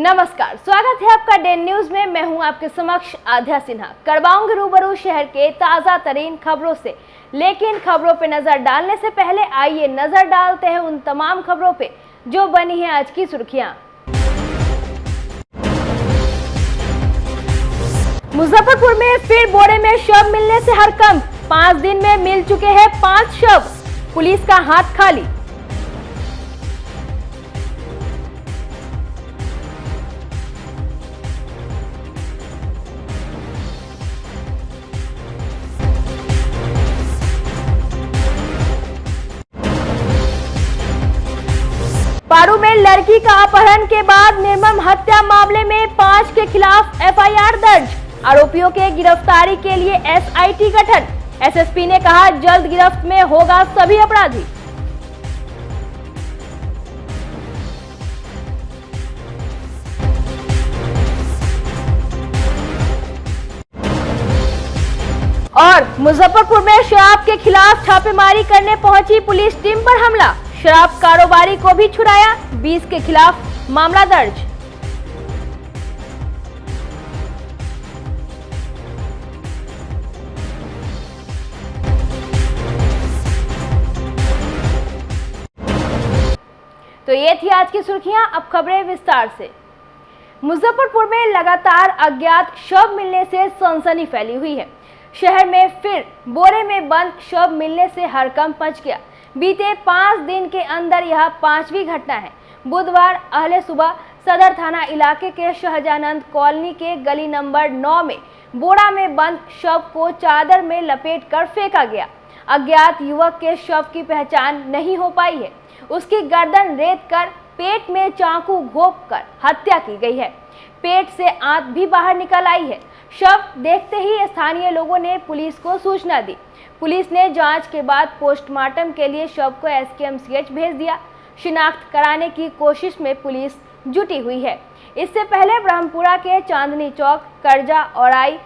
नमस्कार, स्वागत है आपका डे न्यूज में। मैं हूं आपके समक्ष आध्या सिन्हा। करवाऊंगी रूबरू शहर के ताजा तरीन खबरों से, लेकिन खबरों पे नजर डालने से पहले आइए नजर डालते हैं उन तमाम खबरों पे जो बनी है आज की सुर्खियां। मुजफ्फरपुर में फिर बोरे में शव मिलने से हड़कंप। 5 दिन में मिल चुके हैं 5 शव, पुलिस का हाथ खाली। पारू में लड़की का अपहरण के बाद निर्मम हत्या मामले में 5 के खिलाफ एफआईआर दर्ज। आरोपियों के गिरफ्तारी के लिए एसआईटी गठन। एसएसपी ने कहा जल्द गिरफ्त में होगा सभी अपराधी। और मुजफ्फरपुर में शराब के खिलाफ छापेमारी करने पहुंची पुलिस टीम पर हमला। शराब कारोबारी को भी छुड़ाया, 20 के खिलाफ मामला दर्ज। तो ये थी आज की सुर्खियां, अब खबरें विस्तार से। मुजफ्फरपुर में लगातार अज्ञात शव मिलने से सनसनी फैली हुई है। शहर में फिर बोरे में बंद शव मिलने से हड़कंप मच गया। बीते 5 दिन के अंदर यह 5वीं घटना है। बुधवार अहले सुबह सदर थाना इलाके के शहजानंद कॉलोनी के गली नंबर 9 में बोरा में बंद शव को चादर में लपेटकर फेंका गया। अज्ञात युवक के शव की पहचान नहीं हो पाई है। उसकी गर्दन रेत कर पेट में चाकू घोंपकर हत्या की गई है। पेट से आंत भी बाहर निकल आई है। शव देखते ही स्थानीय लोगों ने पुलिस को सूचना दी। पुलिस ने जांच के बाद पोस्टमार्टम के लिए शव को एसकेएमसीएच भेज दिया। शिनाख्त कराने की कोशिश में पुलिस जुटी हुई है। इससे पहले ब्रह्मपुरा के चांदनी चौक, करजा, औराई,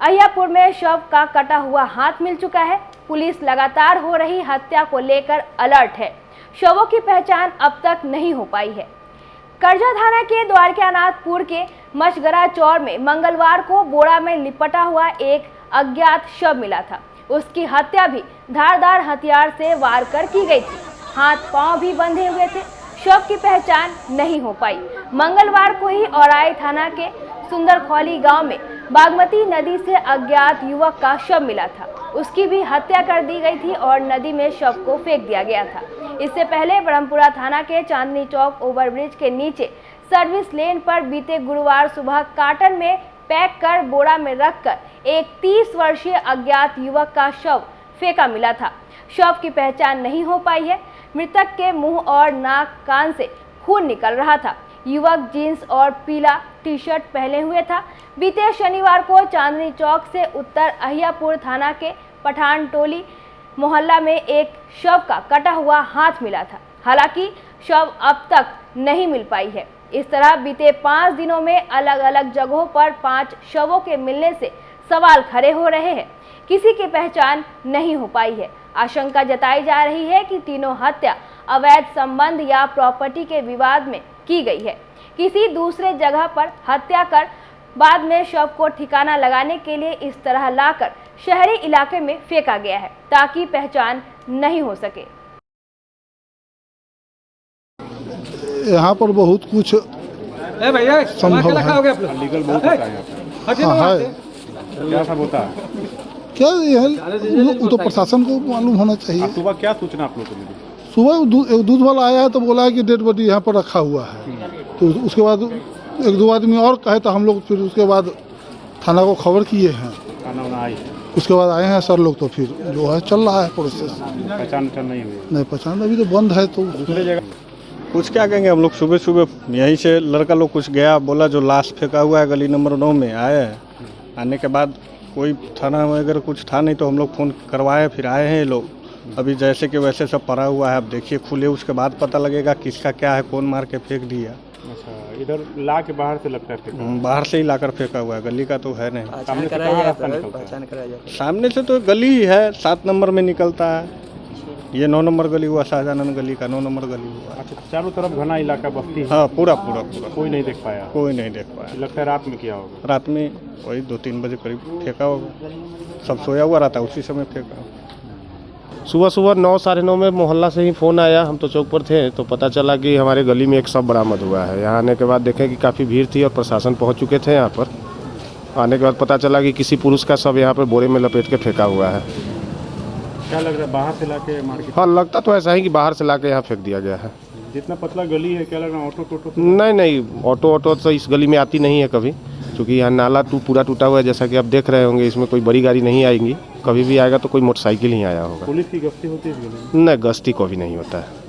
अहियापुर में शव का कटा हुआ हाथ मिल चुका है। पुलिस लगातार हो रही हत्या को लेकर अलर्ट है। शवों की पहचान अब तक नहीं हो पाई है। करजा थाना के द्वारकानाथपुर के मशगरा चौर में मंगलवार को बोरा में लिपटा हुआ एक अज्ञात शव मिला था। उसकी हत्या भी धारदार हथियार से वार कर की गई थी। हाथ पांव भी बंधे हुए थे। शव की पहचान नहीं हो पाई। मंगलवार को ही औराई थाना के सुंदरखौली गांव में बागमती नदी से अज्ञात युवक का शव मिला था। उसकी भी हत्या कर दी गई थी और नदी में शव को फेंक दिया गया था। इससे पहले ब्रह्मपुरा थाना के चांदनी चौक ओवरब्रिज के नीचे सर्विस लेन पर बीते गुरुवार सुबह कार्टन में पैक कर बोरा में रखकर एक 30 वर्षीय अज्ञात युवक का शव फेंका मिला था। शव की पहचान नहीं हो पाई है। मृतक के मुंह और नाक कान से खून निकल रहा था। युवक जींस और पीला टी शर्ट पहने हुए था। बीते शनिवार को चांदनी चौक से उत्तर अहियापुर थाना के पठान टोली मोहल्ला में एक शव का कटा हुआ हाथ मिला था। हालांकि शव अब तक नहीं मिल पाई है। इस तरह बीते 5 दिनों में अलग अलग जगहों पर 5 शवों के मिलने से सवाल खड़े हो रहे हैं। किसी की पहचान नहीं हो पाई है। आशंका जताई जा रही है कि तीनों हत्या अवैध संबंध या प्रॉपर्टी के विवाद में की गई है। किसी दूसरे जगह पर हत्या कर बाद में शव को ठिकाना लगाने के लिए इस तरह लाकर शहरी इलाके में फेंका गया है ताकि पहचान नहीं हो सके। यहाँ पर बहुत कुछ भैया संभव है। लीगल बहुत होता है हाँ है। क्या सब होता है? क्या यह तो प्रशासन को मालूम होना चाहिए। सुबह क्या सूचना आप लोगों को मिली? सुबह एक दूध वाला आया है तो बोला है कि डेड बॉडी यहाँ पर रखा हुआ है। तो उसके बाद 1-2 आदमी और कहे तो हम लोग फिर उसके बाद थाना को खबर किए हैं। खाना आई उसके बाद आए हैं सर लोग, तो फिर जो है चल रहा है प्रोसेस। पहचान नहीं हुई? नहीं पहचान अभी तो बंद है। तो दूसरे जगह कुछ क्या कहेंगे हम लोग। सुबह सुबह यहीं से लड़का लोग कुछ गया, बोला जो लाश फेंका हुआ है गली नंबर 9 में। आए आने के बाद कोई थाना में अगर कुछ था नहीं तो हम लोग फ़ोन करवाए, फिर आए हैं ये लोग। अभी जैसे कि वैसे सब पड़ा हुआ है। अब देखिए खुले उसके बाद पता लगेगा किसका क्या है, कौन मार के फेंक दिया। अच्छा, इधर ला के बाहर से लगता है? बाहर से ही लाकर फेंका हुआ है, गली का तो है नहीं। सामने से कहाँ रास्ता निकलता है? सामने से तो गली ही है, 7 नंबर में निकलता है। ये 9 नंबर गली हुआ, शाहजहानंद गली का 9 नंबर गली हुआ। अच्छा, चारों तरफ घना इलाका बस्ती है, हाँ, पूरा पूरा पूरा कोई नहीं देख पाया? कोई नहीं देख पाया। लगता है रात में किया होगा। रात में वही 2-3 बजे करीब फेंका होगा, सब सोया हुआ रहता, उसी समय फेंका। सुबह सुबह 9 साढ़े 9 में मोहल्ला से ही फ़ोन आया। हम तो चौक पर थे तो पता चला कि हमारे गली में एक शव बरामद हुआ है। यहाँ आने के बाद देखें कि काफ़ी भीड़ थी और प्रशासन पहुँच चुके थे यहाँ पर। आने के बाद पता चला कि किसी पुरुष का शव यहाँ पर बोरे में लपेट के फेंका हुआ है। क्या लग रहा है, बाहर से लाके मार के? हाँ, लगता तो ऐसा ही कि बाहर से लाके यहाँ फेंक दिया गया है। जितना पतला गली है, क्या लग रहा है ऑटो टोटो? नहीं, ऑटो तो इस गली में आती नहीं है कभी, क्योंकि यहाँ नाला पूरा टूटा हुआ है। जैसा कि आप देख रहे होंगे, इसमें कोई बड़ी गाड़ी नहीं आएगी। कभी भी आएगा तो कोई मोटरसाइकिल ही आया होगा। पुलिस की गश्ती होती है इस गली में? नहीं, गश्ती को भी नहीं होता है।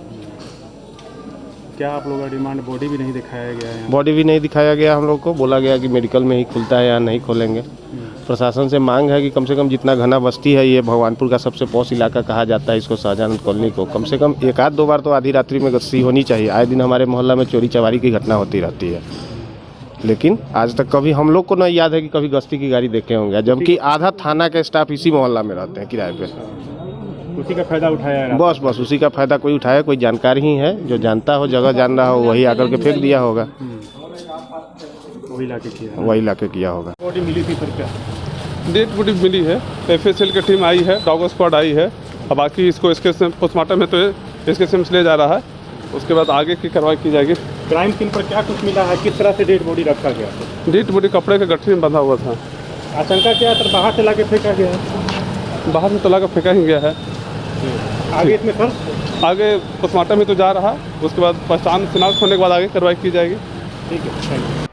क्या आप लोगों का डिमांड? बॉडी भी नहीं दिखाया गया है? बॉडी भी नहीं दिखाया गया। हम लोग को बोला गया कि मेडिकल में ही खुलता है, यहाँ नहीं खोलेंगे। प्रशासन से मांग है कि कम से कम जितना घना बस्ती है, ये भगवानपुर का सबसे पॉश इलाका कहा जाता है इसको, शाहजहानंद कॉलोनी को, कम से कम 1-2 बार तो आधी रात्रि में गश्ती होनी चाहिए। आए दिन हमारे मोहल्ला में चोरी चवारी की घटना होती रहती है, लेकिन आज तक कभी हम लोग को नहीं याद है कि कभी गश्ती की गाड़ी देखे होंगे, जबकि आधा थाना के स्टाफ इसी मोहल्ला में रहते हैं किराए पे। उसी का फायदा उठाया है? बस उसी का फायदा कोई उठाया। कोई जानकारी ही है, जो जानता हो, जगह जान रहा हो, वही आकर के फेंक दिया होगा। वही लाके किया होगा। बॉडी मिली थी सर? क्या डेड बॉडी मिली है, एफएसएल की टीम आई है, डॉग स्क्वाड आई है। अब बाकी इसको इसके पोस्टमार्टम में तो इसके सिम्स ले जा रहा है, उसके बाद आगे की कार्रवाई की जाएगी। क्राइम सीन पर क्या कुछ मिला है? किस तरह से डेड बॉडी रखा गया? डेड बॉडी कपड़े के गठरी में बंधा हुआ था। आशंका क्या है, बाहर से लाके फेंका गया है? बाहर से तो लाकर फेंका ही गया है। आगे इसमें सर आगे पोस्टमार्टम में तो जा रहा, उसके बाद पहचान शिनाख्त होने के बाद आगे कार्रवाई की जाएगी। ठीक है, थैंक यू।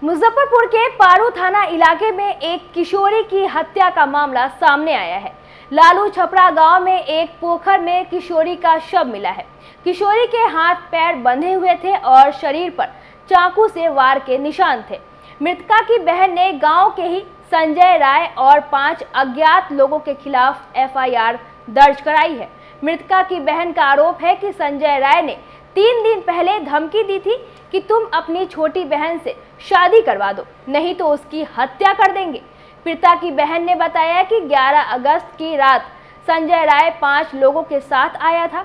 मुजफ्फरपुर के पारू थाना इलाके में एक किशोरी की हत्या का मामला सामने आया है। लालू छपरा गांव में एक पोखर में किशोरी का शव मिला है। किशोरी के हाथ पैर बंधे हुए थे और शरीर पर चाकू से वार के निशान थे। मृतका की बहन ने गांव के ही संजय राय और 5 अज्ञात लोगों के खिलाफ एफआईआर दर्ज कराई है। मृतका की बहन का आरोप है कि संजय राय ने 3 दिन पहले धमकी दी थी कि तुम अपनी छोटी बहन से शादी करवा दो, नहीं तो उसकी हत्या कर देंगे। पीड़िता की बहन ने बताया कि 11 अगस्त की रात संजय राय 5 लोगों के साथ आया था।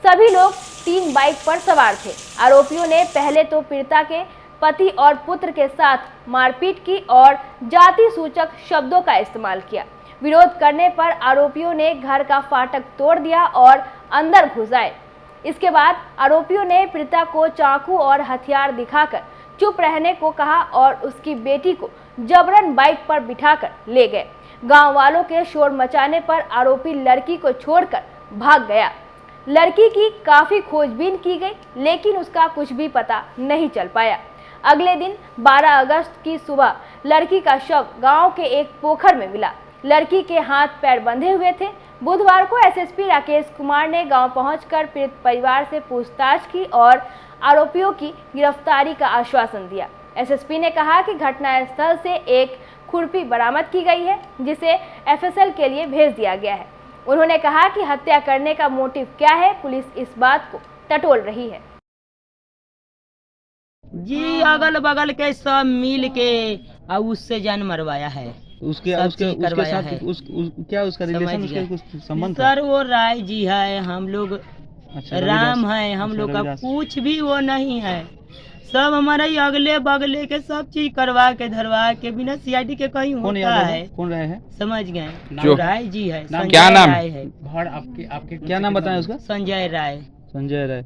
सभी लोग 3 बाइक पर सवार थे। आरोपियों ने पहले तो पीड़िता के पति और पुत्र के साथ मारपीट की और जाति सूचक शब्दों का इस्तेमाल किया। विरोध करने पर आरोपियों ने घर का फाटक तोड़ दिया और अंदर घुस आए। इसके बाद आरोपियों ने पीड़िता को चाकू और हथियार दिखाकर चुप रहने को कहा और उसकी बेटी को जबरन बाइक पर बिठाकर ले गए। गांव वालों के शोर मचाने पर आरोपी लड़की को छोड़कर भाग गया। लड़की की काफी खोजबीन की गई, लेकिन उसका कुछ भी पता नहीं चल पाया। अगले दिन 12 अगस्त की सुबह लड़की का शव गांव के एक पोखर में मिला। लड़की के हाथ पैर बंधे हुए थे। बुधवार को एसएसपी राकेश कुमार ने गांव पहुंचकर पीड़ित परिवार से पूछताछ की और आरोपियों की गिरफ्तारी का आश्वासन दिया। एसएसपी ने कहा कि घटनास्थल से एक खुरपी बरामद की गई है, जिसे एफएसएल के लिए भेज दिया गया है। उन्होंने कहा कि हत्या करने का मोटिव क्या है, पुलिस इस बात को टटोल रही है। जी अगल बगल के सब मिल के और उससे जान मरवाया है। उसके करवाया साथ है। क्या उसका रिलेशन, उसके कुछ संबंध था? सर वो राय जी है, हम लोग अच्छा, राम है, हम लोग का कुछ भी वो नहीं है। सब हमारा ही अगले बगले के सब चीज करवा के धरवा के बिना सीआईडी के कहीं होता है। कौन राय है? समझ गए, जो राय जी है। क्या नाम है? आपके क्या नाम बताएं उसका? संजय राय। संजय राय।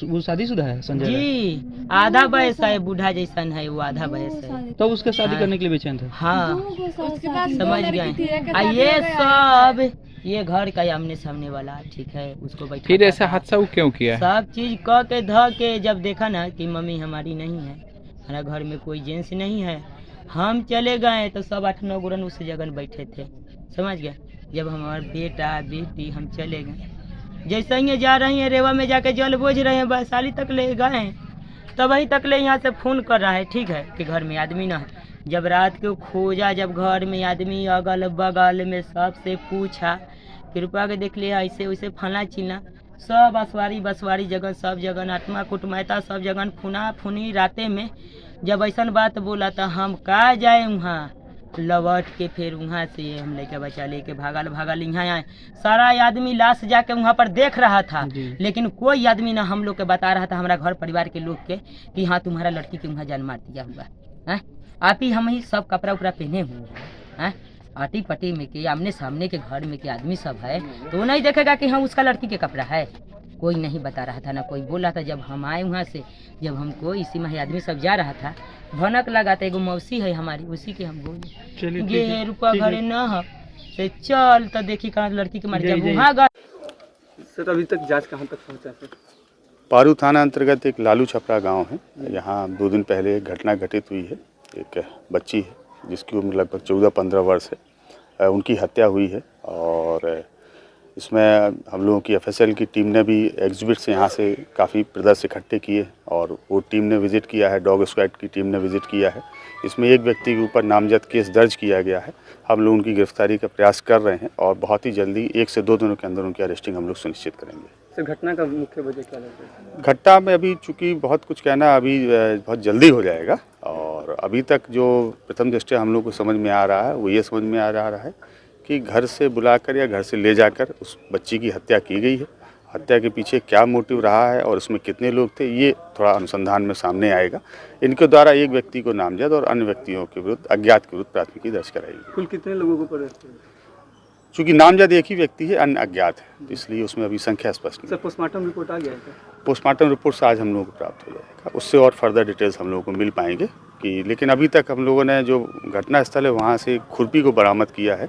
वो शादीशुदा है संजय राय? जी आधा वयस है, बूढ़ा जैसा है वो, आधा वयस है। तो उसके शादी करने के लिए बेचैन था? हाँ समझ गए। ये सब ये घर का आमने सामने वाला ठीक है, उसको बैठा फिर ऐसा हादसा वो क्यों किया? सब चीज कह के ध के जब देखा ना कि मम्मी हमारी नहीं है, हमारा घर में कोई जेंट्स नहीं है, हम चले गए तो सब 8-9 गुरन उस जगह बैठे थे। समझ गए। जब हमारा बेटा बेटी हम चले गए, जैसे ही जा रही है रेवा में जाके जल बोझ रहे हैं, वैशाली तक ले गए, तब वहीं तक ले यहाँ से फोन कर रहा है ठीक है कि घर में आदमी ना है। जब रात को खोजा, जब घर में आदमी अगल बगल में सबसे पूछा, कृपा के देख लिया ऐसे वैसे फला चिल्ला, सब बसवारी जगह सब जगह आत्मा कुटमैता सब जगह फुना फुनी राते में। जब ऐसा बात बोला तो हम का जाए वहाँ, लौट के फिर वहाँ से हम लेके बचा लेके भागल यहाँ आए। सारा आदमी लाश जाके वहाँ पर देख रहा था, लेकिन कोई आदमी ना हम लोग के बता रहा था, हमारा घर परिवार के लोग के, कि हाँ तुम्हारा लड़की के वहाँ जान मार दिया हुआ है। आप ही हम ही सब कपड़ा उपड़ा पहने हुए हैं, आटी पटी में के आमने सामने के घर में के आदमी सब है, तो वो नहीं देखेगा कि हाँ उसका लड़की के कपड़ा है। कोई नहीं बता रहा था, ना कोई बोल रहा था। जब हम आए वहाँ से, जब हमको इसी में आदमी सब जा रहा था, भनक लगा था। एगो मौसी है हमारी, उसी के हम बोले ये रुपया घरे न है से चल तो देखी कहाँ लड़की के मार। जब वहाँ गए सर अभी तक जांच कहाँ तक पहुँचा है? पारू थाना अंतर्गत एक लालू छपरा गांव है। यहाँ 2 दिन पहले एक घटना घटित हुई है। एक बच्ची है जिसकी उम्र लगभग 14-15 वर्ष है, उनकी हत्या हुई है। और इसमें हम लोगों की FSL की टीम ने भी एग्जिबिट से यहाँ से काफ़ी प्रदर्श इकट्ठे किए और वो टीम ने विज़िट किया है, डॉग स्क्वाड की टीम ने विज़िट किया है। इसमें एक व्यक्ति के ऊपर नामजद केस दर्ज किया गया है। हम लोग उनकी गिरफ्तारी का प्रयास कर रहे हैं और बहुत ही जल्दी 1 से 2 दिनों के अंदर उनकी अरेस्टिंग हम लोग सुनिश्चित करेंगे। सर घटना का मुख्य वजह क्या लगता है? घटना में अभी चूँकि बहुत कुछ कहना अभी बहुत जल्दी हो जाएगा, और अभी तक जो प्रथम दृष्टया हम लोग को समझ में आ रहा है वो ये समझ में आ रहा है कि घर से बुलाकर या घर से ले जाकर उस बच्ची की हत्या की गई है। हत्या के पीछे क्या मोटिव रहा है और उसमें कितने लोग थे, ये थोड़ा अनुसंधान में सामने आएगा। इनके द्वारा एक व्यक्ति को नामजद और अन्य व्यक्तियों के विरुद्ध अज्ञात के विरुद्ध प्राथमिकी दर्ज कराएगी। कुल कितने लोगों को अरेस्ट किया? चूँकि नामजद एक ही व्यक्ति है, अन्य अज्ञात है, तो इसलिए उसमें अभी संख्या स्पष्ट नहीं। सर पोस्टमार्टम रिपोर्ट आ गया है? पोस्टमार्टम रिपोर्ट से आज हम लोगों को प्राप्त हो जाएगा, उससे और फर्दर डिटेल्स हम लोगों को मिल पाएंगे कि। लेकिन अभी तक हम लोगों ने जो घटना स्थल है वहाँ से खुरपी को बरामद किया है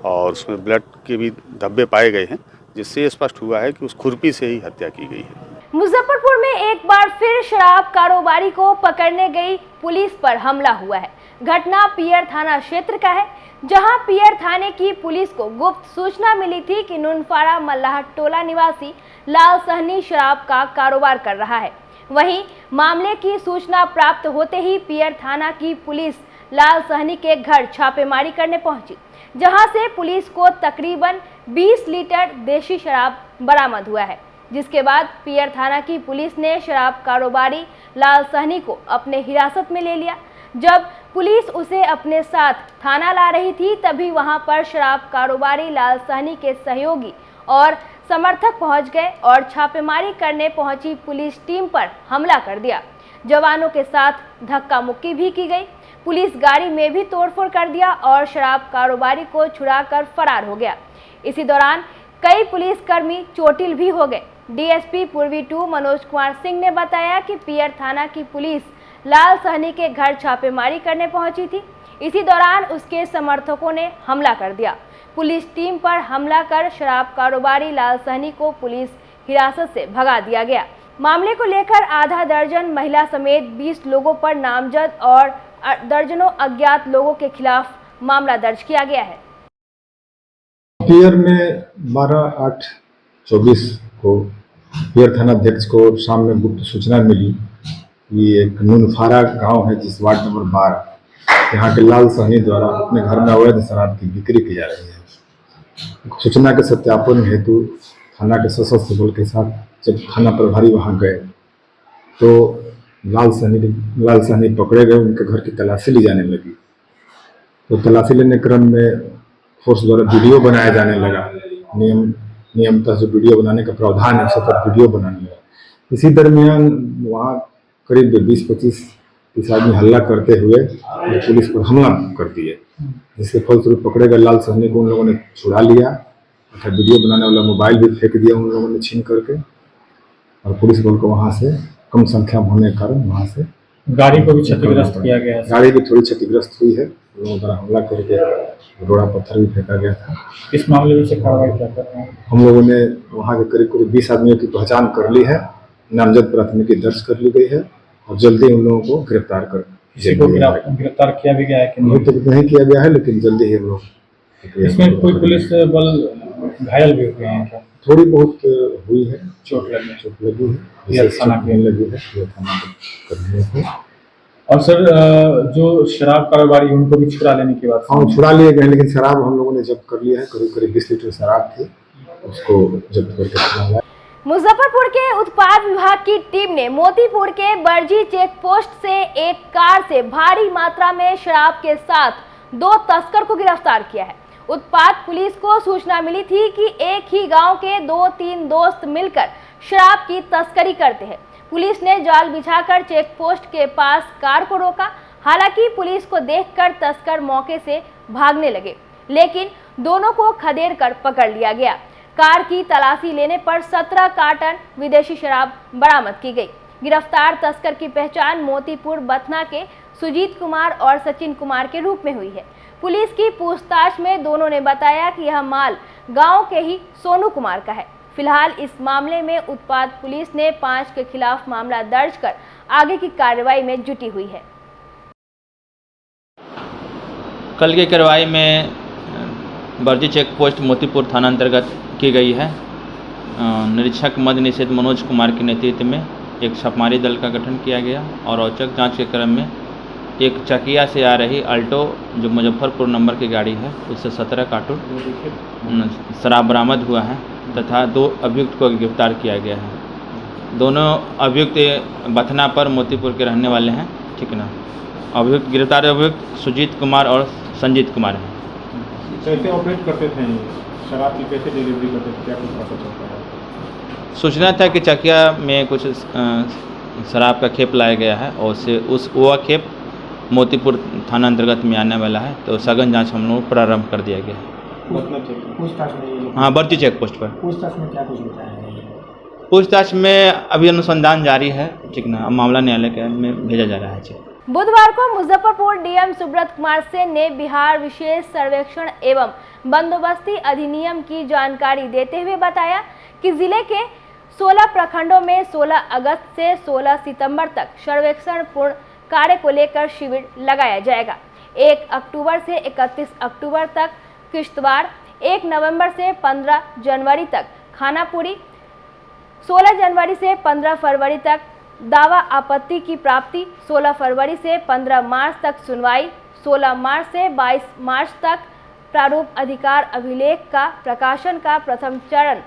और उसमें ब्लड के भी धब्बे पाए गए हैं, जिससे स्पष्ट हुआ है कि उस खुरपी से ही हत्या की गई है। मुजफ्फरपुर में एक बार फिर शराब कारोबारी को पकड़ने गई पुलिस पर हमला हुआ है। घटना पियर थाना क्षेत्र का है, जहां पियर थाने की पुलिस को गुप्त सूचना मिली थी कि नुनफारा मल्लाह टोला निवासी लाल सहनी शराब का कारोबार कर रहा है। वहीं मामले की सूचना प्राप्त होते ही पियर थाना की पुलिस लाल सहनी के घर छापेमारी करने पहुंची, जहां से पुलिस को तकरीबन 20 लीटर देशी शराब बरामद हुआ है। जिसके बाद पियर थाना की पुलिस ने शराब कारोबारी लाल सहनी को अपने हिरासत में ले लिया। जब पुलिस उसे अपने साथ थाना ला रही थी, तभी वहां पर शराब कारोबारी लाल सहनी के सहयोगी और समर्थक पहुंच गए और छापेमारी करने पहुंची पुलिस टीम पर हमला कर दिया। जवानों के साथ धक्का मुक्की भी की गई। पुलिस गाड़ी में भी तोड़फोड़ कर दिया और शराब कारोबारी को छुड़ाकर फरार हो गया। इसी दौरान कई पुलिसकर्मी चोटिल भी हो गए। डीएसपी पूर्वी 2 मनोज कुमार सिंह ने बताया कि पियर थाना की पुलिस लाल सहनी के घर छापेमारी करने पहुंची थी। इसी दौरान उसके समर्थकों ने हमला कर दिया। पुलिस टीम पर हमला कर शराब कारोबारी लाल सहनी को पुलिस हिरासत से भगा दिया गया। मामले को लेकर आधा दर्जन महिला समेत 20 लोगों पर नामजद और दर्जनों अज्ञात लोगों के खिलाफ मामला दर्ज किया गया है। पियर में 12/8/24 को पियर थाना अध्यक्ष को शाम में गुप्त सूचना मिली कि एक नुनफारा गांव है जिस वार्ड नंबर 12, यहाँ के लाल सहनी द्वारा अपने घर में अवैध शराब की बिक्री की जा रही है। सूचना के सत्यापन हेतु थाना के सशस्त्र बल के साथ जब थाना प्रभारी वहां गए तो लाल सहनी पकड़े गए। उनके घर की तलाशी ली जाने लगी, तो तलाशी लेने क्रम में फोर्स द्वारा वीडियो बनाया जाने लगा। नियमतः जो वीडियो बनाने का प्रावधान है, उस पर वीडियो बनाने लगा। इसी दरमियान वहाँ करीब 20-25 आदमी हल्ला करते हुए पुलिस पर हमला कर दिए, जिसके फलस्वरूप पकड़े गए लाल सहनी को उन लोगों ने छुड़ा लिया। अच्छा, वीडियो बनाने वाला मोबाइल भी फेंक दिया उन लोगों ने छीन करके, और पुलिस बल को वहाँ से कम संख्या होने के कारण वहाँ से गाड़ी को भी क्षतिग्रस्त किया गया है। गाड़ी भी थोड़ी क्षतिग्रस्त हुई है, लोगों द्वारा हमला करके रोड़ा पत्थर भी फेंका गया था। इस मामले में से कार्रवाई क्या कर रहे हैं? हम लोगों ने वहाँ के करीब 20 आदमियों की पहचान कर ली है, नामजद प्राथमिकी दर्ज कर ली गई है और जल्दी उन लोगों को गिरफ्तार कर गिरफ्तार किया भी गया है कि अभी तक नहीं किया गया है, लेकिन जल्दी ही हम लोग। इसमें कोई पुलिस बल घायल भी हुए हैं क्या? थोड़ी बहुत हुई है, चोट लगी है, लगी है। और सर जो शराब कारोबारी उनको भी छुड़ा लेने की बात? हाँ, छुड़ा लिए गए, लेकिन शराब हम लोगों ने जब्त कर लिया है। करीब 20 लीटर शराब थी, उसको जब्त करके। मुजफ्फरपुर के उत्पाद विभाग की टीम ने मोतीपुर के बरजी चेक पोस्ट से एक कार से भारी मात्रा में शराब के साथ 2 तस्कर को गिरफ्तार किया है। उत्पाद पुलिस को सूचना मिली थी कि एक ही गांव के 2-3 दोस्त मिलकर शराब की तस्करी करते हैं। पुलिस ने जाल बिछाकर चेक पोस्ट के पास कार को रोका। हालांकि पुलिस को देखकर तस्कर मौके से भागने लगे, लेकिन दोनों को खदेड़ कर पकड़ लिया गया। कार की तलाशी लेने पर 17 कार्टन विदेशी शराब बरामद की गई। गिरफ्तार तस्कर की पहचान मोतीपुर बथना के सुजीत कुमार और सचिन कुमार के रूप में हुई है। पुलिस की पूछताछ में दोनों ने बताया कि यह माल गांव के ही सोनू कुमार का है। फिलहाल इस मामले में उत्पाद पुलिस ने 5 के खिलाफ मामला दर्ज कर आगे की कार्रवाई में जुटी हुई है। कल की कार्रवाई में बर्जी चेक पोस्ट मोतीपुर थाना अंतर्गत की गई है। निरीक्षक मद्य निषेध मनोज कुमार के नेतृत्व में एक छापामारी दल का गठन किया गया और औचक जांच के क्रम में एक चकिया से आ रही अल्टो जो मुजफ्फरपुर नंबर की गाड़ी है उससे 17 कार्टून शराब बरामद हुआ है तथा 2 अभियुक्त को गिरफ्तार किया गया है। दोनों अभियुक्त बथना पर मोतीपुर के रहने वाले हैं, ठीक ना। अभियुक्त गिरफ्तार अभियुक्त सुजीत कुमार और संजीत कुमार हैं। कैसे ऑपरेट करते थे, शराब की कैसे डिलीवरी करते थे, क्या कुछ पता चलता है? सूचना था कि चकिया में कुछ शराब का खेप लाया गया है और उससे वो खेप मोतीपुर थाना अंतर्गत में आने वाला है, तो सघन जांच हम लोग प्रारंभ कर दिया गया है। पूछताछ में हाँ, बर्जी चेक पोस्ट पर पूछताछ में क्या कुछ बताया है? पूछताछ में अभी अनुसंधान जारी है, ठीक ना। अब मामला न्यायालय में भेजा जा रहा है। बुधवार को मुजफ्फरपुर डीएम सुब्रत कुमार सेन ने बिहार विशेष सर्वेक्षण एवं बंदोबस्ती अधिनियम की जानकारी देते हुए बताया कि जिले के 16 प्रखंडों में 16 अगस्त से 16 सितंबर तक सर्वेक्षण पूर्ण कार्य को लेकर शिविर लगाया जाएगा। 1 अक्टूबर से 31 अक्टूबर तक किश्तवाड़, 1 नवंबर से 15 जनवरी तक खानापुरी, 16 जनवरी से 15 फरवरी तक दावा आपत्ति की प्राप्ति, 16 फरवरी से 15 मार्च तक सुनवाई, 16 मार्च से 22 मार्च तक प्रारूप अधिकार अभिलेख का प्रकाशन का प्रथम चरण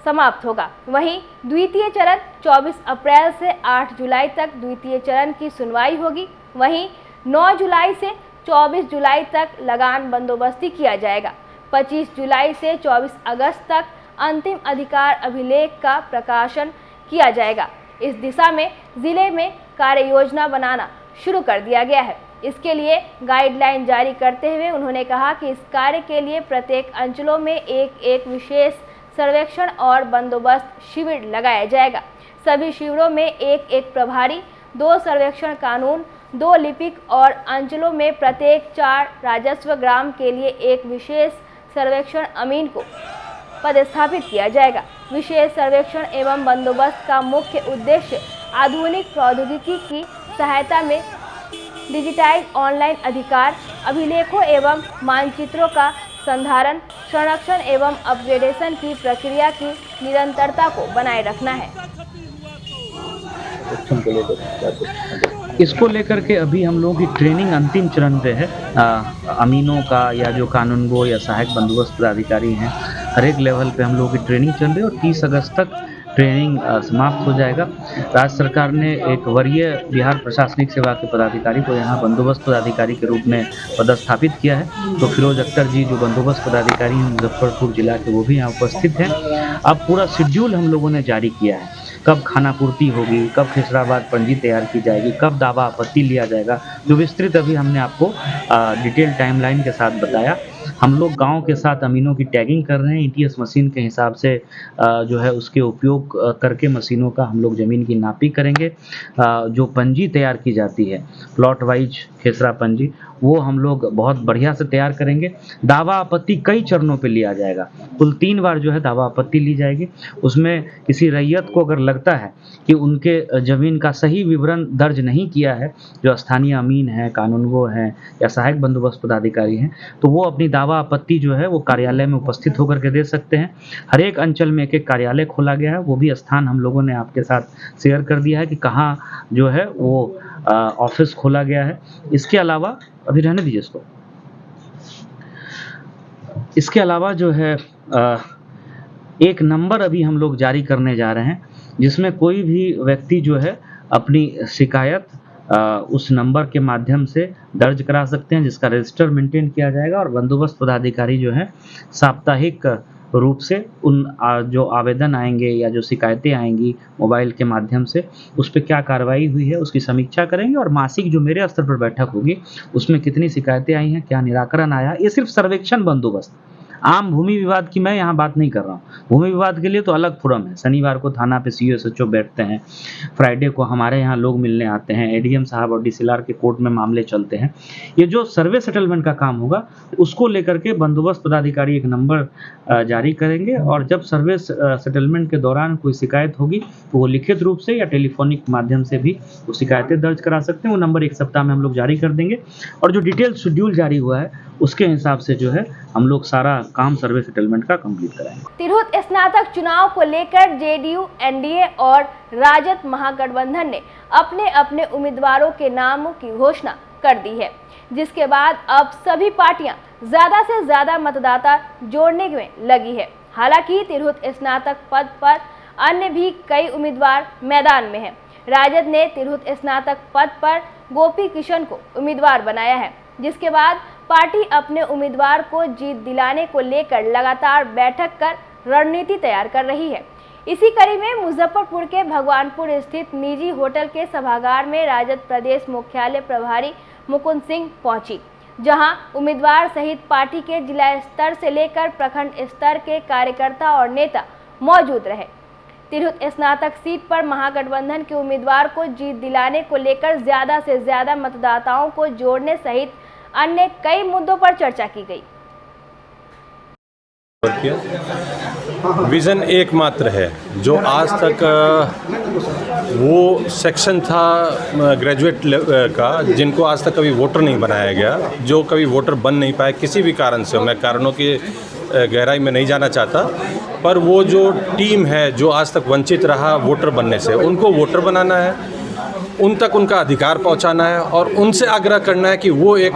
समाप्त होगा। वहीं द्वितीय चरण 24 अप्रैल से 8 जुलाई तक द्वितीय चरण की सुनवाई होगी। वहीं 9 जुलाई से 24 जुलाई तक लगान बंदोबस्ती किया जाएगा। 25 जुलाई से 24 अगस्त तक अंतिम अधिकार अभिलेख का प्रकाशन किया जाएगा। इस दिशा में जिले में कार्य योजना बनाना शुरू कर दिया गया है। इसके लिए गाइडलाइन जारी करते हुए उन्होंने कहा कि इस कार्य के लिए प्रत्येक अंचलों में एक विशेष सर्वेक्षण और बंदोबस्त शिविर लगाया जाएगा। सभी शिविरों में एक प्रभारी, 2 सर्वेक्षण कानून, 2 लिपिक और अंचलों में प्रत्येक 4 राजस्व ग्राम के लिए एक विशेष सर्वेक्षण अमीन को पदस्थापित किया जाएगा। विशेष सर्वेक्षण एवं बंदोबस्त का मुख्य उद्देश्य आधुनिक प्रौद्योगिकी की सहायता में डिजिटाइज ऑनलाइन अधिकार अभिलेखों एवं मानचित्रों का संधारण, संरक्षण एवं अपग्रेडेशन की प्रक्रिया की निरंतरता को बनाए रखना है। इसको लेकर के अभी हम लोगों की ट्रेनिंग अंतिम चरण पे है। अमीनों का या जो कानूनगो या सहायक बंदोबस्त पदाधिकारी हैं, हर एक लेवल पे हम लोगों की ट्रेनिंग चल रही है और 30 अगस्त तक ट्रेनिंग समाप्त हो जाएगा। राज्य सरकार ने एक वरीय बिहार प्रशासनिक सेवा के पदाधिकारी को यहाँ बंदोबस्त पदाधिकारी के रूप में पदस्थापित किया है। तो फिरोज अख्तर जी जो बंदोबस्त पदाधिकारी हैं मुजफ्फरपुर जिला के, वो भी यहाँ उपस्थित हैं। अब पूरा शेड्यूल हम लोगों ने जारी किया है, कब खानापूर्ति होगी, कब खिसराबाद पंजी तैयार की जाएगी, कब दावा आपत्ति लिया जाएगा, जो विस्तृत अभी हमने आपको डिटेल टाइमलाइन के साथ बताया। हम लोग गांव के साथ अमीनों की टैगिंग कर रहे हैं। ईटीएस मशीन के हिसाब से जो है उसके उपयोग करके मशीनों का हम लोग ज़मीन की नापी करेंगे। जो पंजी तैयार की जाती है प्लॉट वाइज खेसरा पंजी, वो हम लोग बहुत बढ़िया से तैयार करेंगे। दावा आपत्ति कई चरणों पे लिया जाएगा, कुल 3 बार जो है दावा आपत्ति ली जाएगी। उसमें किसी रैयत को अगर लगता है कि उनके ज़मीन का सही विवरण दर्ज नहीं किया है, जो स्थानीय अमीन है, कानूनगो हैं या सहायक बंदोबस्त पदाधिकारी हैं, तो वो अपनी दावा आपत्ति जो है वो कार्यालय में उपस्थित होकर के दे सकते हैं। हर एक अंचल में एक कार्यालय खोला गया है, वो भी स्थान हम लोगों ने आपके साथ शेयर कर दिया है कि कहाँ जो है वो ऑफिस खोला गया है। इसके अलावा अभी रहने दीजिए इसको। इसके अलावा जो है एक नंबर अभी हम लोग जारी करने जा रहे हैं, जिसमें कोई भी व्यक्ति जो है अपनी शिकायत उस नंबर के माध्यम से दर्ज करा सकते हैं, जिसका रजिस्टर मेंटेन किया जाएगा और बंदोबस्त पदाधिकारी जो है साप्ताहिक रूप से उन जो आवेदन आएंगे या जो शिकायतें आएंगी मोबाइल के माध्यम से, उस पर क्या कार्रवाई हुई है उसकी समीक्षा करेंगे और मासिक जो मेरे स्तर पर बैठक होगी उसमें कितनी शिकायतें आई हैं, क्या निराकरण आया। ये सिर्फ सर्वेक्षण बंदोबस्त, आम भूमि विवाद की मैं यहाँ बात नहीं कर रहा हूँ। भूमि विवाद के लिए तो अलग फोरम है, शनिवार को थाना पे सीओ एसएचओ बैठते हैं, फ्राइडे को हमारे यहाँ लोग मिलने आते हैं, एडीएम साहब और डीसीएलआर के कोर्ट में मामले चलते हैं। ये जो सर्वे सेटलमेंट का काम होगा उसको लेकर के बंदोबस्त पदाधिकारी एक नंबर जारी करेंगे और जब सर्वे सेटलमेंट के दौरान कोई शिकायत होगी तो वो लिखित रूप से या टेलीफोनिक माध्यम से भी वो शिकायतें दर्ज करा सकते हैं। वो नंबर एक सप्ताह में हम लोग जारी कर देंगे और जो डिटेल शेड्यूल जारी हुआ है उसके हिसाब से जो है हम लोग सारा काम सर्वे सेटलमेंट का कंप्लीट कराएंगे। तिरहुत स्नातक चुनाव को लेकर जेडीयू, एनडीए और राजद महागठबंधन ने अपने अपने उम्मीदवारों के नामों की घोषणा कर दी है, जिसके बाद अब सभी पार्टियां ज्यादा से ज्यादा मतदाता जोड़ने में लगी है। हालांकि तिरहुत स्नातक पद पर अन्य भी कई उम्मीदवार मैदान में हैं। राजद ने तिरहुत स्नातक पद पर गोपी किशन को उम्मीदवार बनाया है, जिसके बाद पार्टी अपने उम्मीदवार को जीत दिलाने को लेकर लगातार बैठक कर रणनीति तैयार कर रही है। इसी कड़ी में मुजफ्फरपुर के भगवानपुर स्थित निजी होटल के सभागार में राजद प्रदेश मुख्यालय प्रभारी मुकुंद सिंह पहुंची, जहां उम्मीदवार सहित पार्टी के जिला स्तर से लेकर प्रखंड स्तर के कार्यकर्ता और नेता मौजूद रहे। तिरहुत स्नातक सीट पर महागठबंधन के उम्मीदवार को जीत दिलाने को लेकर ज्यादा से ज्यादा मतदाताओं को जोड़ने सहित अन्य कई मुद्दों पर चर्चा की गई। विजन एकमात्र है जो आज तक वो सेक्शन था ग्रेजुएट का जिनको आज तक कभी वोटर नहीं बनाया गया, जो कभी वोटर बन नहीं पाए किसी भी कारण से। मैं कारणों की गहराई में नहीं जाना चाहता, पर वो जो टीम है जो आज तक वंचित रहा वोटर बनने से, उनको वोटर बनाना है, उन तक उनका अधिकार पहुंचाना है और उनसे आग्रह करना है कि वो एक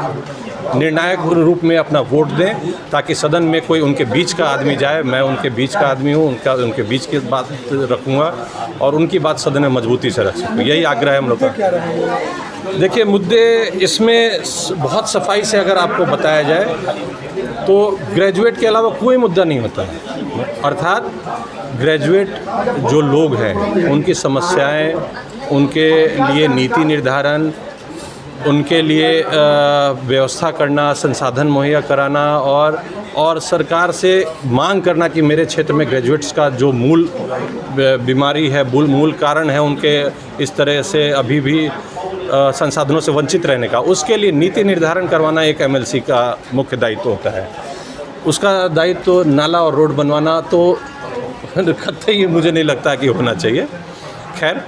निर्णायक रूप में अपना वोट दें, ताकि सदन में कोई उनके बीच का आदमी जाए। मैं उनके बीच का आदमी हूँ, उनके बीच की बात रखूँगा और उनकी बात सदन में मजबूती से रख सकूँ। यही आग्रह है हम लोग का। देखिए, मुद्दे इसमें बहुत सफाई से अगर आपको बताया जाए तो ग्रेजुएट के अलावा कोई मुद्दा नहीं होता है। अर्थात ग्रेजुएट जो लोग हैं उनकी समस्याएं, उनके लिए नीति निर्धारण, उनके लिए व्यवस्था करना, संसाधन मुहैया कराना और सरकार से मांग करना कि मेरे क्षेत्र में ग्रेजुएट्स का जो मूल बीमारी है, मूल कारण है उनके इस तरह से अभी भी संसाधनों से वंचित रहने का, उसके लिए नीति निर्धारण करवाना एक एमएलसी का मुख्य दायित्व होता है। उसका दायित्व तो नाला और रोड बनवाना तो कतई मुझे नहीं लगता कि होना चाहिए। खैर,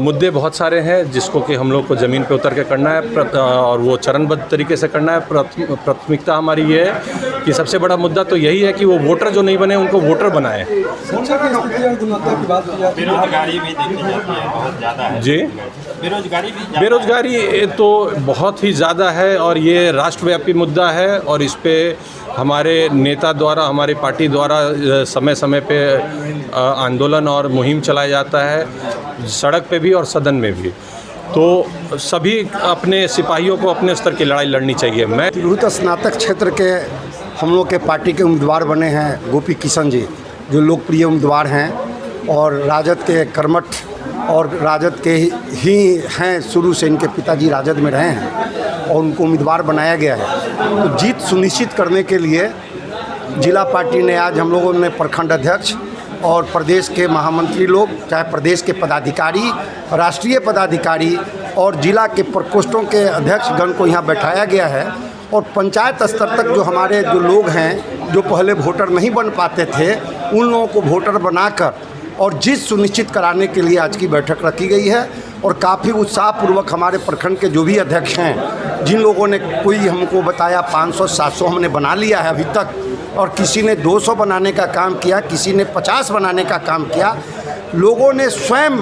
मुद्दे बहुत सारे हैं जिसको कि हम लोग को ज़मीन पे उतर के करना है और वो चरणबद्ध तरीके से करना है। प्राथमिकता हमारी ये है कि सबसे बड़ा मुद्दा तो यही है कि वो वोटर जो नहीं बने उनको वोटर बनाएं। बेरोजगारी भी देखी जाती है बहुत ज़्यादा है। जी, बेरोजगारी तो बहुत ही ज़्यादा है और ये राष्ट्रव्यापी मुद्दा है और इस पे हमारे नेता द्वारा, हमारी पार्टी द्वारा समय समय पे आंदोलन और मुहिम चलाया जाता है, सड़क पे भी और सदन में भी। तो सभी अपने सिपाहियों को अपने स्तर की लड़ाई लड़नी चाहिए। मैं तिरहुत स्नातक क्षेत्र के हम लोग के पार्टी के उम्मीदवार बने हैं गोपी किशन जी, जो लोकप्रिय उम्मीदवार हैं और राजद के कर्मठ और राजद के ही हैं, शुरू से इनके पिताजी राजद में रहे हैं और उनको उम्मीदवार बनाया गया है। तो जीत सुनिश्चित करने के लिए जिला पार्टी ने आज हम लोगों ने प्रखंड अध्यक्ष और प्रदेश के महामंत्री लोग, चाहे प्रदेश के पदाधिकारी, राष्ट्रीय पदाधिकारी और जिला के प्रकोष्ठों के अध्यक्षगण को यहाँ बैठाया गया है और पंचायत स्तर तक जो हमारे जो लोग हैं जो पहले वोटर नहीं बन पाते थे उन लोगों को वोटर बनाकर और जीत सुनिश्चित कराने के लिए आज की बैठक रखी गई है। और काफ़ी उत्साहपूर्वक हमारे प्रखंड के जो भी अध्यक्ष हैं, जिन लोगों ने कोई हमको बताया 500-700 हमने बना लिया है अभी तक, और किसी ने 200 बनाने का काम किया, किसी ने 50 बनाने का काम किया। लोगों ने स्वयं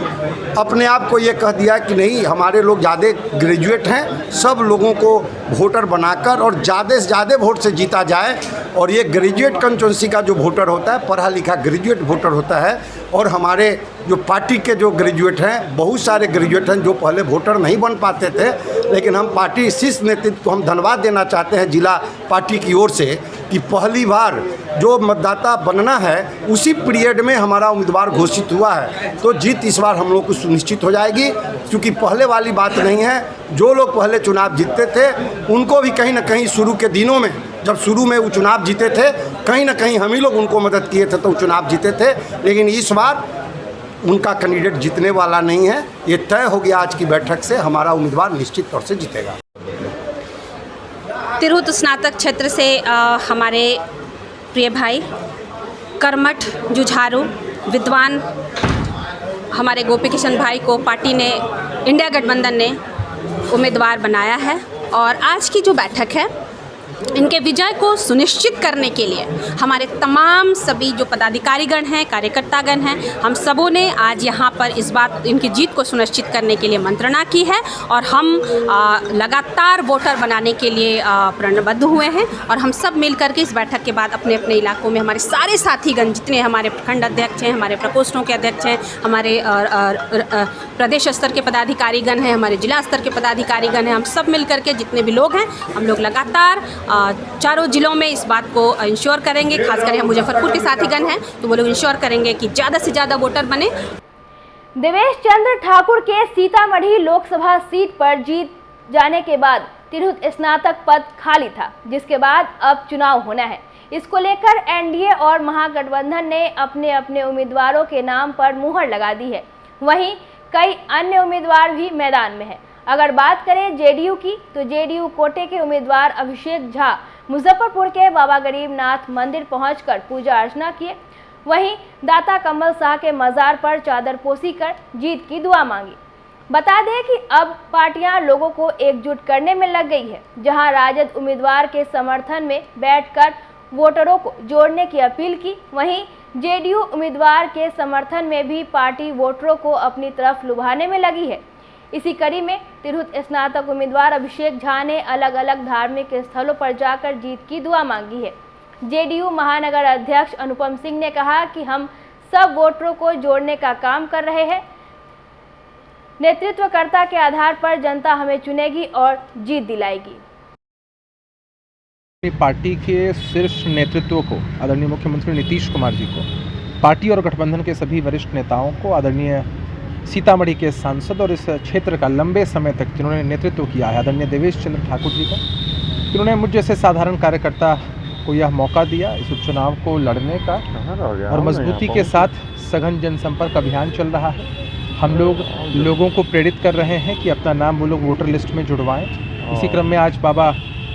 अपने आप को ये कह दिया कि नहीं, हमारे लोग ज़्यादा ग्रेजुएट हैं, सब लोगों को वोटर बनाकर और ज़्यादा से ज़्यादा वोट से जीता जाए। और ये ग्रेजुएट कंस्टिट्यूंसी का जो वोटर होता है, पढ़ा लिखा ग्रेजुएट वोटर होता है। और हमारे जो पार्टी के जो ग्रेजुएट हैं, बहुत सारे ग्रेजुएट हैं जो पहले वोटर नहीं बन पाते थे, लेकिन हम पार्टी शीर्ष नेतृत्व को हम धन्यवाद देना चाहते हैं जिला पार्टी की ओर से कि पहली बार जो मतदाता बनना है उसी पीरियड में हमारा उम्मीदवार घोषित हुआ है। तो जीत इस बार हम लोग को सुनिश्चित हो जाएगी, क्योंकि पहले वाली बात नहीं है। जो लोग पहले चुनाव जीतते थे उनको भी कहीं ना कहीं शुरू के दिनों में, जब शुरू में वो चुनाव जीते थे, कहीं ना कहीं हम ही लोग उनको मदद किए थे तो वो चुनाव जीते थे। लेकिन इस बार उनका कैंडिडेट जीतने वाला नहीं है, ये तय हो गया आज की बैठक से, हमारा उम्मीदवार निश्चित तौर से जीतेगा। तिरहुत स्नातक क्षेत्र से हमारे प्रिय भाई, कर्मठ, जुझारू, विद्वान हमारे गोपी किशन भाई को पार्टी ने, इंडिया गठबंधन ने उम्मीदवार बनाया है। और आज की जो बैठक है, इनके विजय को सुनिश्चित करने के लिए हमारे तमाम सभी जो पदाधिकारीगण हैं, कार्यकर्तागण हैं, हम सबों ने आज यहाँ पर इस बात, इनकी जीत को सुनिश्चित करने के लिए मंत्रणा की है। और हम लगातार वोटर बनाने के लिए प्रणबद्ध हुए हैं। और हम सब मिल करके इस बैठक के बाद अपने अपने इलाकों में हमारे सारे साथीगण, जितने हमारे प्रखंड अध्यक्ष हैं, हमारे प्रकोष्ठों के अध्यक्ष हैं, हमारे प्रदेश स्तर के पदाधिकारीगण हैं, हमारे जिला स्तर के पदाधिकारीगण हैं, हम सब मिल करके जितने भी लोग हैं, हम लोग लगातार चारों जिलों में इस बात को इंश्योर करेंगे। खासकर हम मुजफ्फरपुर के साथीगण हैं तो वो लोग इंश्योर करेंगे कि ज़्यादा से ज़्यादा वोटर बने। देवेश चंद्र ठाकुर के सीतामढ़ी लोकसभा सीट पर जीत जाने के बाद तिरहुत स्नातक पद खाली था, जिसके बाद अब चुनाव होना है। इसको लेकर एनडीए और महागठबंधन ने अपने अपने उम्मीदवारों के नाम पर मुहर लगा दी है। वहीं कई अन्य उम्मीदवार भी मैदान में हैं। अगर बात करें जेडीयू की, तो जेडीयू कोटे के उम्मीदवार अभिषेक झा मुजफ्फरपुर के बाबा गरीबनाथ मंदिर पहुंचकर पूजा अर्चना किए। वहीं दाता कमल शाह के मजार पर चादर पोसी कर जीत की दुआ मांगी। बता दें कि अब पार्टियां लोगों को एकजुट करने में लग गई है, जहां राजद उम्मीदवार के समर्थन में बैठकर वोटरों को जोड़ने की अपील की। वहीं जेडीयू उम्मीदवार के समर्थन में भी पार्टी वोटरों को अपनी तरफ लुभाने में लगी है। इसी कड़ी में तिरहुत स्नातक उम्मीदवार अभिषेक झा ने अलग अलग धार्मिक स्थलों पर जाकर जीत की दुआ मांगी है। जेडीयू महानगर अध्यक्ष अनुपम सिंह ने कहा कि हम सब वोटरों को जोड़ने का काम कर रहे हैं। नेतृत्वकर्ता के आधार पर जनता हमें चुनेगी और जीत दिलाएगी। पार्टी के शीर्ष नेतृत्व को, आदरणीय मुख्यमंत्री नीतीश कुमार जी को, पार्टी और गठबंधन के सभी वरिष्ठ नेताओं को, आदरणीय सीतामढ़ी के सांसद और इस क्षेत्र का लंबे समय तक जिन्होंने नेतृत्व किया है, आदरणीय देवेश चंद्र ठाकुर जी को, जिन्होंने मुझ जैसे साधारण कार्यकर्ता को यह मौका दिया इस उपचुनाव को लड़ने का। और मजबूती के साथ सघन जनसंपर्क अभियान चल रहा है। हम लोग लोगों को प्रेरित कर रहे हैं कि अपना नाम वो लोग वोटर लिस्ट में जुड़वाएं। इसी क्रम में आज बाबा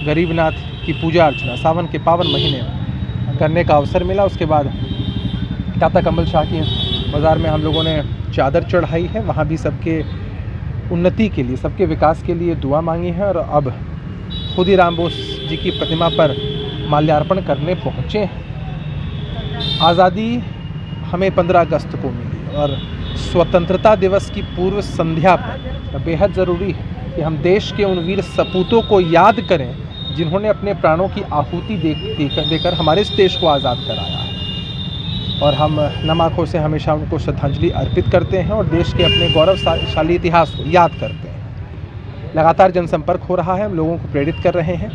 गरीबनाथ की पूजा अर्चना सावन के पावन महीने करने का अवसर मिला। उसके बाद दाता कमल शाह की मज़ार में हम लोगों ने चादर चढ़ाई है। वहाँ भी सबके उन्नति के लिए, सबके विकास के लिए दुआ मांगी है। और अब खुदीराम बोस जी की प्रतिमा पर माल्यार्पण करने पहुँचे हैं। आज़ादी हमें 15 अगस्त को मिली और स्वतंत्रता दिवस की पूर्व संध्या पर बेहद ज़रूरी है कि हम देश के उन वीर सपूतों को याद करें जिन्होंने अपने प्राणों की आहुति देकर हमारे इस देश को आज़ाद कराया है। और हम नम आँखों से हमेशा उनको श्रद्धांजलि अर्पित करते हैं और देश के अपने गौरवशाली इतिहास को याद करते हैं। लगातार जनसंपर्क हो रहा है, हम लोगों को प्रेरित कर रहे हैं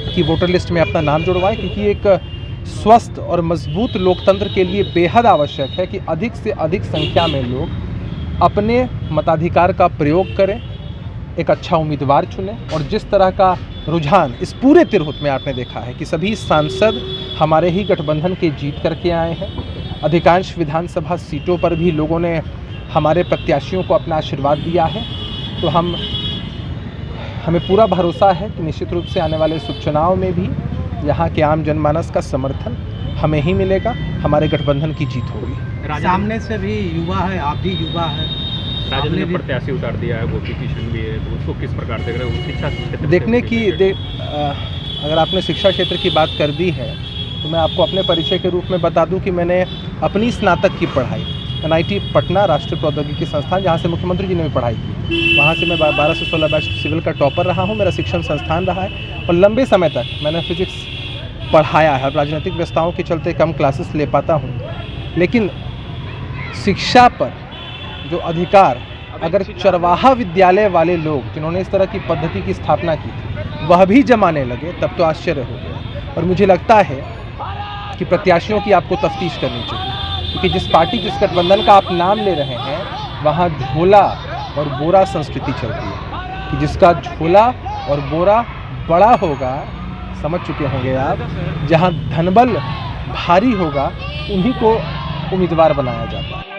कि वोटर लिस्ट में अपना नाम जुड़वाएं, क्योंकि एक स्वस्थ और मजबूत लोकतंत्र के लिए बेहद आवश्यक है कि अधिक से अधिक संख्या में लोग अपने मताधिकार का प्रयोग करें, एक अच्छा उम्मीदवार चुनें। और जिस तरह का रुझान इस पूरे तिरहुत में आपने देखा है कि सभी सांसद हमारे ही गठबंधन के जीत करके आए हैं। अधिकांश विधानसभा सीटों पर भी लोगों ने हमारे प्रत्याशियों को अपना आशीर्वाद दिया है। तो हमें पूरा भरोसा है कि निश्चित रूप से आने वाले इस उपचुनाव में भी यहाँ के आम जनमानस का समर्थन हमें ही मिलेगा, हमारे गठबंधन की जीत होगी। सामने से भी युवा है, आप भी युवा है, राजद ने प्रत्याशी उतार दिया है, गोपी किशन भी है, तो उसको किस प्रकार देख रहे हो? शिक्षा क्षेत्र देखने की अगर आपने शिक्षा क्षेत्र की बात कर दी है तो मैं आपको अपने परिचय के रूप में बता दूं कि मैंने अपनी स्नातक की पढ़ाई NIT पटना राष्ट्रीय प्रौद्योगिकी संस्थान, जहाँ से मुख्यमंत्री जी ने भी पढ़ाई की। वहाँ से मैं 12 से 16 बैच सिविल का टॉपर रहा हूँ। मेरा शिक्षण संस्थान रहा है और लंबे समय तक मैंने फिजिक्स पढ़ाया है। राजनीतिक व्यस्तताओं के चलते कम क्लासेस ले पाता हूँ, लेकिन शिक्षा पर जो अधिकार अगर चरवाहा विद्यालय वाले लोग जिन्होंने इस तरह की पद्धति की स्थापना की थी वह भी जमाने लगे, तब तो आश्चर्य हो गया। और मुझे लगता है कि प्रत्याशियों की आपको तफ्तीश करनी चाहिए, क्योंकि जिस पार्टी, जिस गठबंधन का आप नाम ले रहे हैं, वहाँ झोला और बोरा संस्कृति चलती है कि जिसका झोला और बोरा बड़ा होगा, समझ चुके होंगे आप, जहाँ धनबल भारी होगा उन्हीं को उम्मीदवार बनाया जाता है।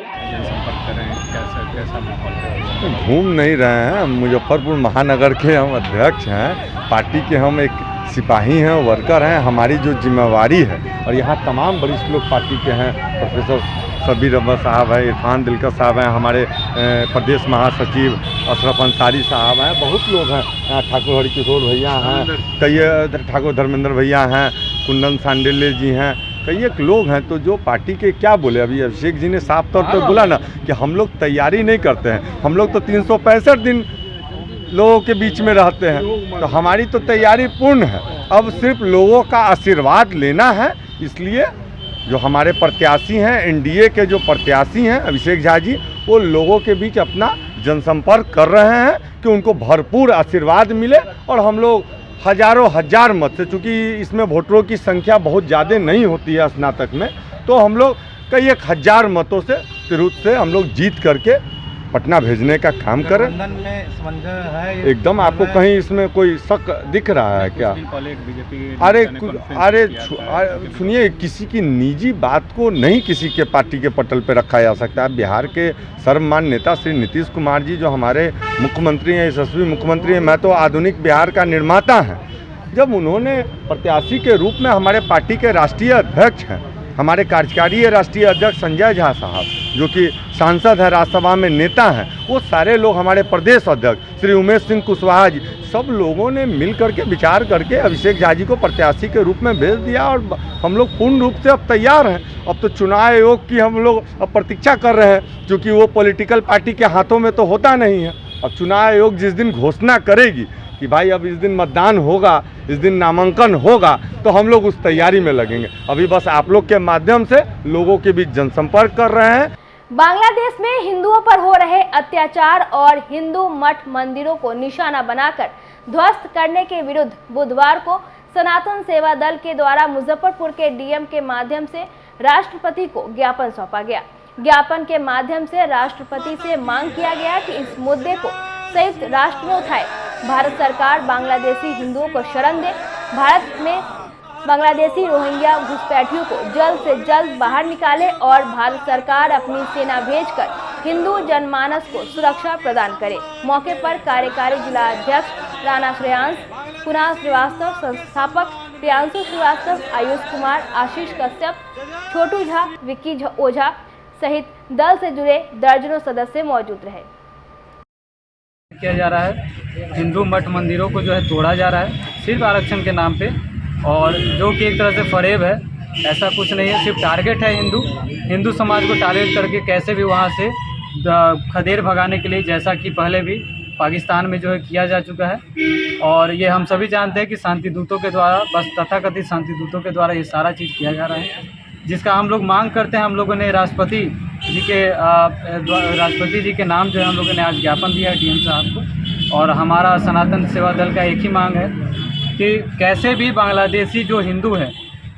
घूम नहीं रहे हैं, हम मुजफ्फरपुर महानगर के हम अध्यक्ष हैं, पार्टी के हम एक सिपाही हैं, वर्कर हैं। हमारी जो जिम्मेवारी है, और यहाँ तमाम वरिष्ठ लोग पार्टी के हैं, प्रोफेसर सबीर अहमद साहब हैं, इरफान दिलकश साहब हैं, हमारे प्रदेश महासचिव अशरफ अंसारी साहब हैं, बहुत लोग हैं यहाँ, ठाकुर हरिकिशोर भैया हैं, कई ठाकुर धर्मेंद्र भैया हैं, कुंदन सांडिल्य जी हैं, कई एक लोग हैं। तो जो पार्टी के क्या बोले, अभी अभिषेक जी ने साफ तौर पर बोला ना कि हम लोग तैयारी नहीं करते हैं, हम लोग तो 365 दिन लोगों के बीच में रहते हैं, तो हमारी तो तैयारी पूर्ण है। अब सिर्फ लोगों का आशीर्वाद लेना है। इसलिए जो हमारे प्रत्याशी हैं, एनडीए के जो प्रत्याशी हैं अभिषेक झा जी, वो लोगों के बीच अपना जनसंपर्क कर रहे हैं कि उनको भरपूर आशीर्वाद मिले। और हम लोग हजारों हजार मत से, चूँकि इसमें वोटरों की संख्या बहुत ज़्यादा नहीं होती है स्नातक में, तो हम लोग कई 1000 मतों से तिरहुत से हम लोग जीत करके पटना भेजने का काम करें। है एकदम आपको कहीं इसमें कोई शक दिख रहा है क्या? अरे सुनिए, किसी की निजी बात को नहीं किसी के पार्टी के पटल पे रखा जा सकता है। बिहार के सर्वमान्य नेता श्री नीतीश कुमार जी जो हमारे मुख्यमंत्री हैं, यशस्वी मुख्यमंत्री हैं, मैं तो आधुनिक बिहार का निर्माता हैं, जब उन्होंने प्रत्याशी के रूप में हमारे पार्टी के राष्ट्रीय अध्यक्ष हैं, हमारे कार्यकारी राष्ट्रीय अध्यक्ष संजय झा साहब जो कि सांसद हैं, राज्यसभा में नेता हैं, वो सारे लोग, हमारे प्रदेश अध्यक्ष श्री उमेश सिंह कुशवाहा जी, सब लोगों ने मिल करके विचार करके अभिषेक झा जी को प्रत्याशी के रूप में भेज दिया। और हम लोग पूर्ण रूप से अब तैयार हैं। अब तो चुनाव आयोग की हम लोग अब प्रतीक्षा कर रहे हैं, क्योंकि वो पॉलिटिकल पार्टी के हाथों में तो होता नहीं है। अब चुनाव आयोग जिस दिन घोषणा करेगी कि भाई अब इस दिन मतदान होगा, इस दिन नामांकन होगा, तो हम लोग उस तैयारी में लगेंगे। अभी बस आप लोग के माध्यम से लोगों के बीच जनसंपर्क कर रहे हैं। बांग्लादेश में हिंदुओं पर हो रहे अत्याचार और हिंदू मठ मंदिरों को निशाना बनाकर ध्वस्त करने के विरुद्ध बुधवार को सनातन सेवा दल के द्वारा मुजफ्फरपुर के डीएम के माध्यम से राष्ट्रपति को ज्ञापन सौंपा गया। ज्ञापन के माध्यम से राष्ट्रपति से मांग किया गया कि इस मुद्दे को संयुक्त राष्ट्र में उठाए। भारत सरकार बांग्लादेशी हिंदुओं को शरण दे, भारत में बांग्लादेशी रोहिंग्या घुसपैठियों को जल्द से जल्द बाहर निकाले और भारत सरकार अपनी सेना भेजकर हिंदू जनमानस को सुरक्षा प्रदान करे। मौके पर कार्यकारी जिला अध्यक्ष राणा श्रेयांश, कुणाल श्रीवास्तव, संस्थापक प्रियांशु श्रीवास्तव, आयुष कुमार, आशीष कश्यप, छोटू झा, विक्की ओझा सहित दल से जुड़े दर्जनों सदस्य मौजूद रहे। किया जा रहा है, हिंदू मठ मंदिरों को जो है तोड़ा जा रहा है सिर्फ आरक्षण के नाम पे, और जो कि एक तरह से फरेब है। ऐसा कुछ नहीं है, सिर्फ टारगेट है हिंदू समाज को टारगेट करके कैसे भी वहाँ से खदेड़ भगाने के लिए, जैसा कि पहले भी पाकिस्तान में जो है किया जा चुका है। और ये हम सभी जानते हैं कि शांति दूतों के द्वारा, बस तथाकथित शांति दूतों के द्वारा ये सारा चीज़ किया जा रहा है, जिसका हम लोग मांग करते हैं। हम लोगों ने राष्ट्रपति जी के नाम जो है हम लोगों ने आज ज्ञापन दिया है डीएम साहब को। और हमारा सनातन सेवा दल का एक ही मांग है कि कैसे भी बांग्लादेशी जो हिंदू हैं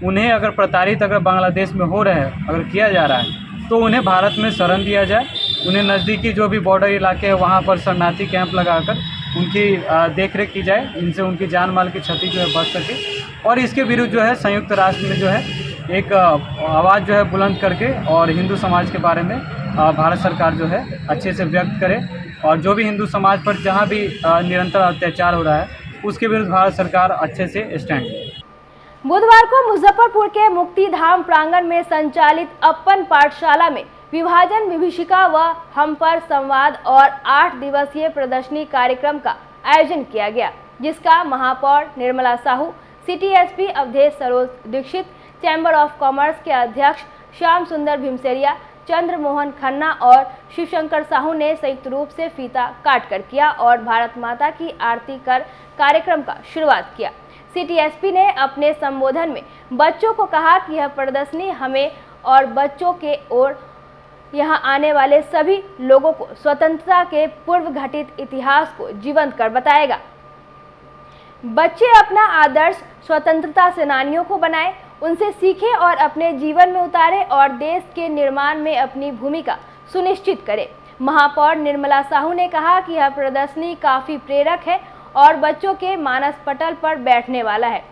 उन्हें अगर प्रताड़ित अगर बांग्लादेश में हो रहे हैं, अगर किया जा रहा है, तो उन्हें भारत में शरण दिया जाए। उन्हें नज़दीकी जो भी बॉर्डर इलाके हैं वहाँ पर शरणार्थी कैंप लगाकर उनकी देखरेख की जाए, इनसे उनकी जान माल की क्षति जो है बच सके। और इसके विरुद्ध जो है संयुक्त राष्ट्र में जो है एक आवाज़ जो है बुलंद करके और हिंदू समाज के बारे में भारत सरकार जो है अच्छे से व्यक्त करे। और जो भी हिंदू समाज पर जहाँ भी निरंतर अत्याचार हो रहा है उसके विरुद्ध भारत सरकार अच्छे से स्टैंड ले। बुधवार को मुजफ्फरपुर के मुक्ति धाम प्रांगण में संचालित अपन पाठशाला में विभाजन, विभीषिका व हम पर संवाद और 8 दिवसीय प्रदर्शनी कार्यक्रम का आयोजन किया गया, जिसका महापौर Nirmala Sahu, city SP Awadhesh Saroj Dixit, chamber of commerce के अध्यक्ष श्याम सुंदर भीमसेरिया, चंद्रमोहन खन्ना और शिवशंकर साहू ने संयुक्त रूप से फीता काट कर किया और भारत माता की आरती कर कार्यक्रम का शुरुआत किया। सिटी एसपी ने अपने संबोधन में बच्चों को कहा कि यह प्रदर्शनी हमें और बच्चों के और यहाँ आने वाले सभी लोगों को स्वतंत्रता के पूर्व घटित इतिहास को जीवंत कर बताएगा। बच्चे अपना आदर्श स्वतंत्रता सेनानियों को बनाएं, उनसे सीखें और अपने जीवन में उतारें और देश के निर्माण में अपनी भूमिका सुनिश्चित करें। महापौर निर्मला साहू ने कहा कि यह प्रदर्शनी काफ़ी प्रेरक है और बच्चों के मानस पटल पर बैठने वाला है।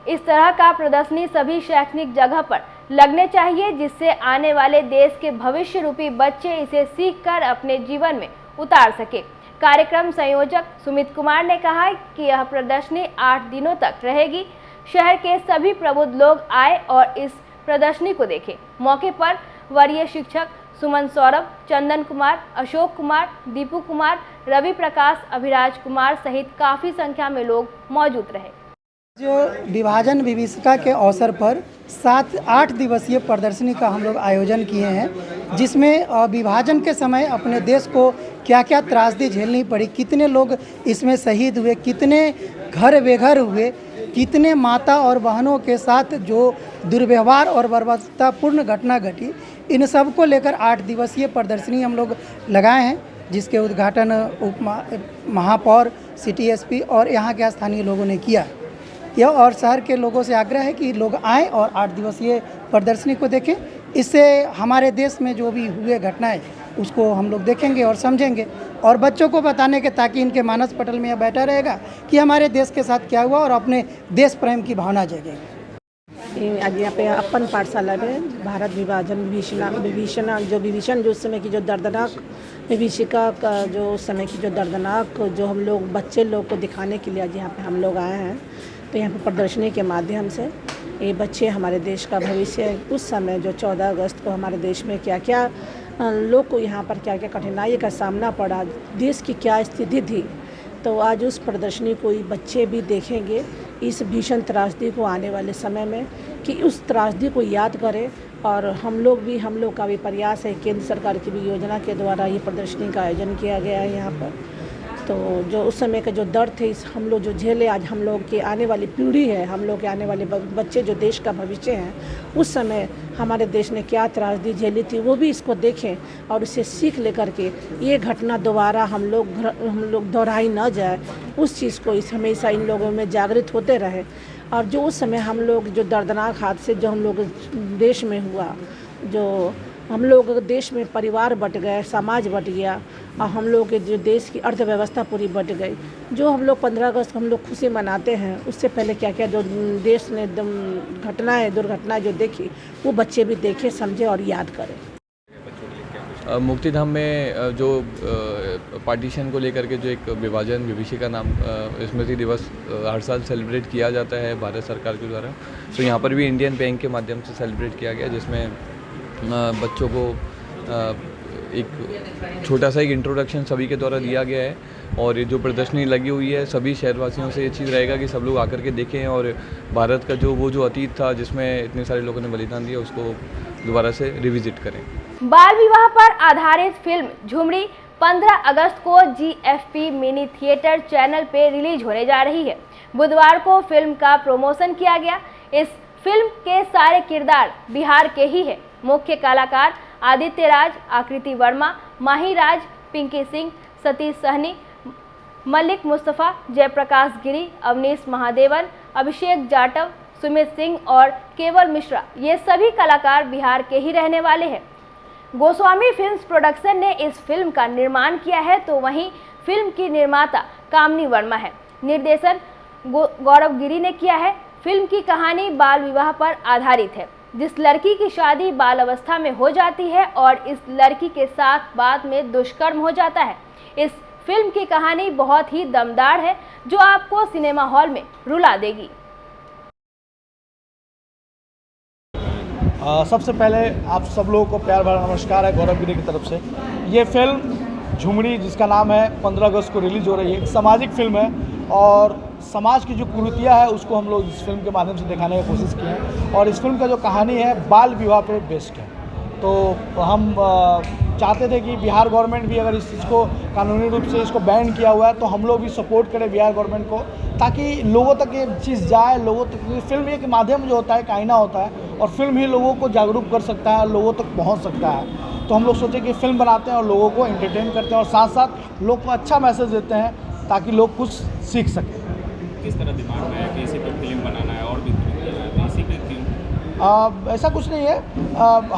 इस तरह का प्रदर्शनी सभी शैक्षणिक जगह पर लगने चाहिए, जिससे आने वाले देश के भविष्य रूपी बच्चे इसे सीखकर अपने जीवन में उतार सके। कार्यक्रम संयोजक सुमित कुमार ने कहा कि यह प्रदर्शनी 8 दिनों तक रहेगी। शहर के सभी प्रबुद्ध लोग आए और इस प्रदर्शनी को देखें। मौके पर वरीय शिक्षक सुमन सौरभ, चंदन कुमार, अशोक कुमार, दीपू कुमार, रवि प्रकाश, अभिराज कुमार सहित काफ़ी संख्या में लोग मौजूद रहे। जो विभाजन विभीषिका के अवसर पर 7-8 दिवसीय प्रदर्शनी का हम लोग आयोजन किए हैं, जिसमें विभाजन के समय अपने देश को क्या क्या त्रासदी झेलनी पड़ी, कितने लोग इसमें शहीद हुए, कितने घर बेघर हुए, कितने माता और बहनों के साथ जो दुर्व्यवहार और बर्बरतापूर्ण घटना घटी, इन सब को लेकर 8 दिवसीय प्रदर्शनी हम लोग लगाए हैं, जिसके उद्घाटन महापौर, सिटी एसपी और यहाँ के स्थानीय लोगों ने किया। यह और शहर के लोगों से आग्रह है कि लोग आएँ और 8 दिवसीय प्रदर्शनी को देखें। इससे हमारे देश में जो भी हुए घटनाएं उसको हम लोग देखेंगे और समझेंगे और बच्चों को बताने के, ताकि इनके मानस पटल में यह बैठा रहेगा कि हमारे देश के साथ क्या हुआ और अपने देश प्रेम की भावना जगेगी। आज यहाँ पे अपन पाठशाला में भारत विभाजन विभीषण जो उस समय की जो दर्दनाक विभीषिका का जो उस समय की जो दर्दनाक जो हम लोग बच्चे लोग को दिखाने के लिए आज यहाँ पे हम लोग आए हैं। तो यहाँ पर प्रदर्शनी के माध्यम से ये बच्चे हमारे देश का भविष्य है। उस समय जो 14 अगस्त को हमारे देश में क्या क्या लोग को यहाँ पर क्या क्या कठिनाई का सामना पड़ा, देश की क्या स्थिति थी, तो आज उस प्रदर्शनी को बच्चे भी देखेंगे इस भीषण त्रासदी को आने वाले समय में, कि उस त्रासदी को याद करें। और हम लोग का भी प्रयास है, केंद्र सरकार की भी योजना के द्वारा ये प्रदर्शनी का आयोजन किया गया है यहाँ पर। तो जो उस समय का जो दर्द थे, हम लोग जो झेले, आज हम लोग की आने वाली पीढ़ी है, हम लोग के आने वाले बच्चे जो देश का भविष्य हैं, उस समय हमारे देश ने क्या त्रासदी झेली थी वो भी इसको देखें और इससे सीख लेकर के ये घटना दोबारा हम लोग दोहराई न जाए, उस चीज़ को इस हमेशा इन लोगों में जागृत होते रहे। और जो उस समय हम लोग जो दर्दनाक हादसे जो हम लोग देश में हुआ, जो हम लोग देश में परिवार बट गए, समाज बट गया और हम लोग के जो देश की अर्थव्यवस्था पूरी बट गई। जो हम लोग 15 अगस्त हम लोग खुशी मनाते हैं, उससे पहले क्या क्या जो देश ने दुर्घटनाएं जो देखी, वो बच्चे भी देखें, समझे और याद करें। मुक्तिधाम में जो पार्टीशन को लेकर के जो एक विभाजन विभीषिका नाम स्मृति दिवस हर साल सेलिब्रेट किया जाता है भारत सरकार के द्वारा, तो यहाँ पर भी इंडियन बैंक के माध्यम से सेलिब्रेट किया गया, जिसमें बच्चों को एक छोटा सा एक इंट्रोडक्शन सभी के द्वारा दिया गया है। और ये जो प्रदर्शनी लगी हुई है, सभी शहरवासियों से ये चीज़ रहेगा कि सब लोग आकर के देखें और भारत का जो अतीत था जिसमें इतने सारे लोगों ने बलिदान दिया, उसको दोबारा से रिविजिट करें। बाल विवाह पर आधारित फिल्म झुमरी 15 अगस्त को GFP मिनी थिएटर चैनल पे रिलीज होने जा रही है। बुधवार को फिल्म का प्रमोशन किया गया। इस फिल्म के सारे किरदार बिहार के ही है। मुख्य कलाकार आदित्य राज, आकृति वर्मा, माही राज, पिंकी सिंह, सतीश सहनी, मलिक मुस्तफ़ा, जयप्रकाश गिरी, अवनीश महादेवन, अभिषेक जाटव, सुमित सिंह और केवल मिश्रा, ये सभी कलाकार बिहार के ही रहने वाले हैं। गोस्वामी फिल्म्स प्रोडक्शन ने इस फिल्म का निर्माण किया है, तो वहीं फिल्म की निर्माता कामनी वर्मा है। निर्देशन गौरव गिरी ने किया है। फिल्म की कहानी बाल विवाह पर आधारित है। जिस लड़की की शादी बाल अवस्था में हो जाती है और इस लड़की के साथ बाद में दुष्कर्म हो जाता है। इस फिल्म की कहानी बहुत ही दमदार है, जो आपको सिनेमा हॉल में रुला देगी। सबसे पहले आप सब लोगों को प्यार भरा नमस्कार है गौरव गिरी की तरफ से। ये फिल्म झुमरी, जिसका नाम है 15 अगस्त को रिलीज़ हो रही है, एक सामाजिक फिल्म है और समाज की जो कुरीतियाँ है उसको हम लोग इस फिल्म के माध्यम से दिखाने की कोशिश की है। और इस फिल्म का जो कहानी है बाल विवाह पे बेस्ड है। तो हम चाहते थे कि बिहार गवर्नमेंट भी अगर इस चीज़ को कानूनी रूप से इसको बैन किया हुआ है तो हम लोग भी सपोर्ट करें बिहार गवर्नमेंट को, ताकि लोगों तक ये चीज़ जाए। लोगों तक फिल्म एक माध्यम जो होता है, एक आईना होता है, और फिल्म ही लोगों को जागरूक कर सकता है, लोगों तक पहुंच सकता है। तो हम लोग सोचे कि फिल्म बनाते हैं और लोगों को एंटरटेन करते हैं और साथ साथ लोग को अच्छा मैसेज देते हैं ताकि लोग कुछ सीख सकें। किस तरह दिमाग में है कि इसी पर फिल्म बनाना है और भी इसी पे क्यों? ऐसा कुछ नहीं है,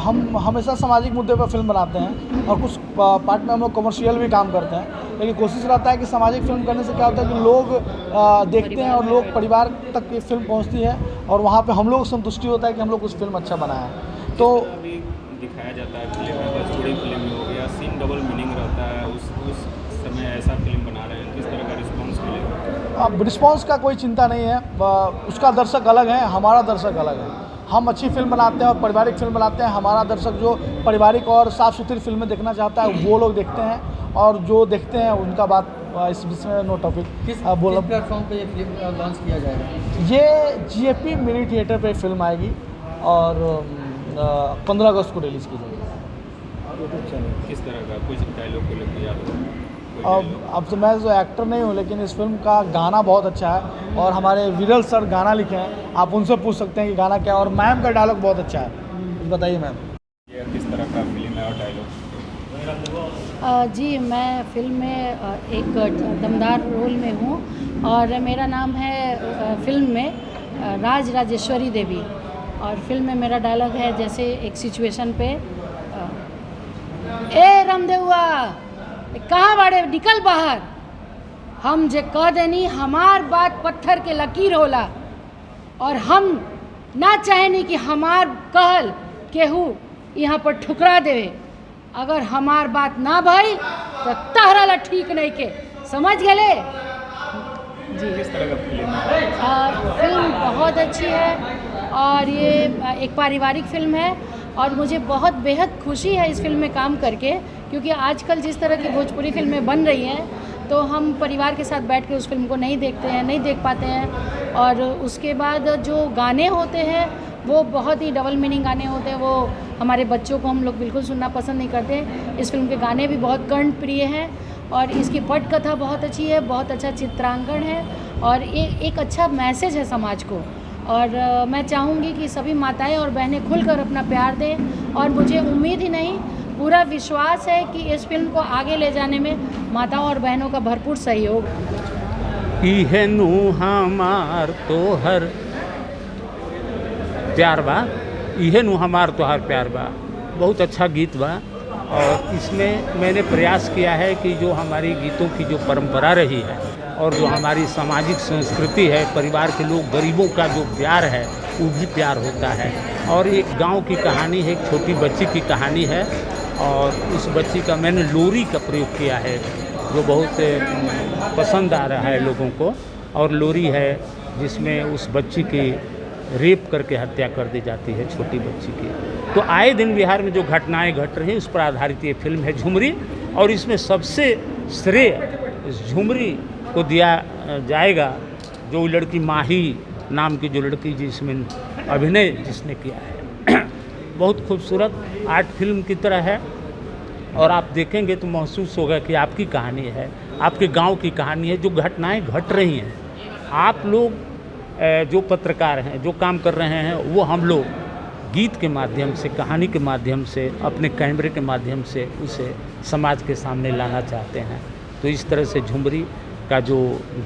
हम हमेशा सामाजिक मुद्दे पर फिल्म बनाते हैं और कुछ पार्ट में हम लोग कमर्शियल भी काम करते हैं, लेकिन कोशिश रहता है कि सामाजिक फिल्म करने से क्या होता है कि लोग देखते हैं और लोग परिवार तक ये फिल्म पहुंचती है और वहाँ पे हम लोग संतुष्टि होता है कि हम लोग कुछ फिल्म अच्छा बनाया है। तो अभी दिखाया जाता है फिल्म में, बस थोड़ी फिल्म में हो गया, सीन डबल मीनिंग रहता है, उस समय ऐसा फिल्म बना रहे हैं, किस तरह का रिस्पॉन्स मिलेगा? अब रिस्पॉन्स का कोई चिंता नहीं है, उसका दर्शक अलग है, हमारा दर्शक अलग है। हम अच्छी फिल्म बनाते हैं और पारिवारिक फिल्म बनाते हैं, हमारा दर्शक जो पारिवारिक और साफ़ सुथरी फिल्में देखना चाहता है वो लोग देखते हैं, और जो देखते हैं उनका बात इस विषय में नो टॉपिक। किस प्लेटफॉर्म पे ये फिल्म लॉन्च किया जाएगा? ये जीएपी मिनी थिएटर पे फिल्म आएगी और 15 अगस्त को रिलीज़ की जाएगी। किस तरह का कुछ डायलॉग को लेकर याद हो? अब तो मैं जो एक्टर नहीं हूँ, लेकिन इस फिल्म का गाना बहुत अच्छा है और हमारे विरल सर गाना लिखे हैं, आप उनसे पूछ सकते हैं कि गाना क्या है। और मैम का डायलॉग बहुत अच्छा है, बताइए मैम। ये किस तरह का फिल्म है और डायलॉग? जी, मैं फिल्म में एक दमदार रोल में हूँ और मेरा नाम है फिल्म में राज राजेश्वरी देवी, और फिल्म में मेरा डायलॉग है जैसे एक सिचुएशन पे, ए रामदेवा कहाँ बाड़े, निकल बाहर, हम जे कह देनी हमार बात पत्थर के लकीर होला और हम ना चाहेनी कि हमार कहल केहू यहाँ पर ठुकरा देवे, अगर हमार बात ना भाई तो तहरा ला ठीक नहीं के, समझ गए जी। किस तरह का फिल्म है? फिल्म बहुत अच्छी है और ये एक पारिवारिक फिल्म है और मुझे बहुत बेहद खुशी है इस फिल्म में काम करके, क्योंकि आजकल जिस तरह की भोजपुरी फिल्में बन रही हैं तो हम परिवार के साथ बैठ के उस फिल्म को नहीं देखते हैं, नहीं देख पाते हैं। और उसके बाद जो गाने होते हैं वो बहुत ही डबल मीनिंग गाने होते हैं, वो हमारे बच्चों को हम लोग बिल्कुल सुनना पसंद नहीं करते। इस फिल्म के गाने भी बहुत कर्णप्रिय हैं और इसकी पटकथा बहुत अच्छी है, बहुत अच्छा चित्रांकन है और एक अच्छा मैसेज है समाज को। और मैं चाहूँगी कि सभी माताएं और बहनें खुलकर अपना प्यार दें और मुझे उम्मीद ही नहीं पूरा विश्वास है कि इस फिल्म को आगे ले जाने में माताओं और बहनों का भरपूर सहयोग। इहेनु हमार तोहर प्यार बा, इहेनु हमार तोहर प्यार बा, बहुत अच्छा गीत बा। और इसमें मैंने प्रयास किया है कि जो हमारी गीतों की जो परंपरा रही है और जो हमारी सामाजिक संस्कृति है, परिवार के लोग गरीबों का जो प्यार है वो भी प्यार होता है। और एक गांव की कहानी है, एक छोटी बच्ची की कहानी है और उस बच्ची का मैंने लोरी का प्रयोग किया है जो बहुत पसंद आ रहा है लोगों को। और लोरी है जिसमें उस बच्ची की रेप करके हत्या कर दी जाती है, छोटी बच्ची की। तो आए दिन बिहार में जो घटनाएं घट रही हैं उस पर आधारित ये फिल्म है झुमरी, और इसमें सबसे श्रेय इस झुमरी को दिया जाएगा जो लड़की माही नाम की जो लड़की जिसमें अभिनय जिसने किया है। बहुत खूबसूरत आर्ट फिल्म की तरह है और आप देखेंगे तो महसूस होगा कि आपकी कहानी है, आपके गांव की कहानी है, जो घटनाएं घट रही हैं। आप लोग जो पत्रकार हैं, जो काम कर रहे हैं, वो हम लोग गीत के माध्यम से, कहानी के माध्यम से, अपने कैमरे के माध्यम से उसे समाज के सामने लाना चाहते हैं। तो इस तरह से झुमरी का जो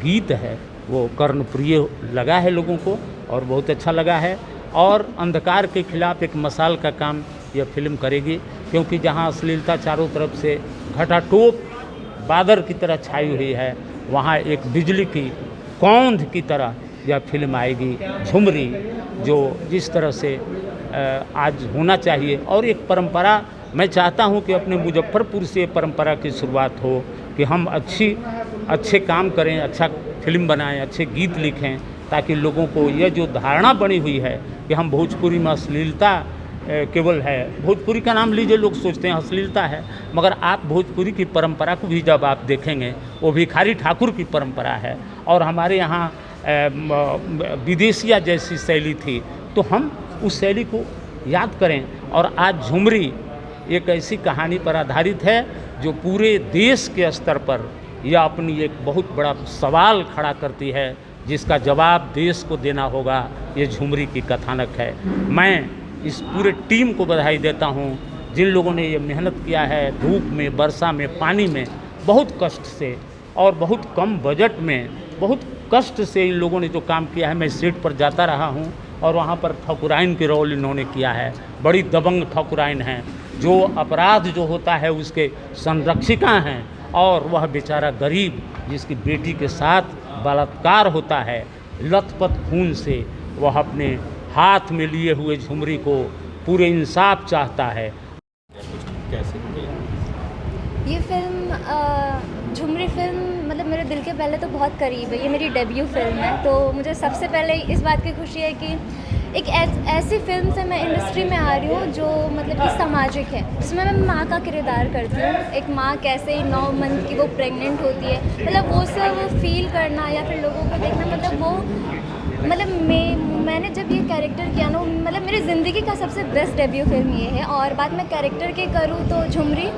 गीत है वो कर्णप्रिय लगा है लोगों को और बहुत अच्छा लगा है। और अंधकार के खिलाफ एक मसाल का काम यह फिल्म करेगी, क्योंकि जहां अश्लीलता चारों तरफ से घटाटोप बादल की तरह छाई हुई है, वहां एक बिजली की कौंध की तरह यह फिल्म आएगी झुमरी, जो जिस तरह से आज होना चाहिए। और एक परंपरा मैं चाहता हूं कि अपने मुजफ्फरपुर से परंपरा की शुरुआत हो कि हम अच्छे काम करें, अच्छा फिल्म बनाएं, अच्छे गीत लिखें, ताकि लोगों को यह जो धारणा बनी हुई है कि हम भोजपुरी में अश्लीलता केवल है, भोजपुरी का नाम लीजिए, लोग सोचते हैं अश्लीलता है, मगर आप भोजपुरी की परंपरा को भी जब आप देखेंगे वो भिखारी ठाकुर की परंपरा है और हमारे यहाँ विदेशिया जैसी शैली थी, तो हम उस शैली को याद करें। और आज झुमरी एक ऐसी कहानी पर आधारित है जो पूरे देश के स्तर पर यह अपनी एक बहुत बड़ा सवाल खड़ा करती है, जिसका जवाब देश को देना होगा। ये झुमरी की कथानक है। मैं इस पूरे टीम को बधाई देता हूँ, जिन लोगों ने ये मेहनत किया है, धूप में, वर्षा में, पानी में, बहुत कष्ट से और बहुत कम बजट में, बहुत कष्ट से इन लोगों ने जो काम किया है। मैं सेट पर जाता रहा हूँ और वहाँ पर ठाकुराइन की रोल इन्होंने किया है। बड़ी दबंग ठाकुराइन हैं, जो अपराध जो होता है उसके संरक्षिका हैं, और वह बेचारा गरीब जिसकी बेटी के साथ बलात्कार होता है, लथपथ खून से वह अपने हाथ में लिए हुए झुमरी को पूरे इंसाफ चाहता है। ये फिल्म झुमरी फिल्म मतलब मेरे दिल के पहले तो बहुत करीब है। ये मेरी डेब्यू फिल्म है, तो मुझे सबसे पहले इस बात की खुशी है कि एक ऐसी फिल्म से मैं इंडस्ट्री में आ रही हूँ जो मतलब कि सामाजिक है, जिसमें मैं माँ का किरदार करती हूँ। एक माँ कैसे 9 मंथ की वो प्रेग्नेंट होती है, मतलब वो सब फील करना या फिर लोगों को देखना, मतलब वो मतलब मैंने जब ये कैरेक्टर किया ना, मतलब मेरी ज़िंदगी का सबसे बेस्ट डेब्यू फिल्म ये है। और बात मैं कैरेक्टर की करूँ तो झुमरी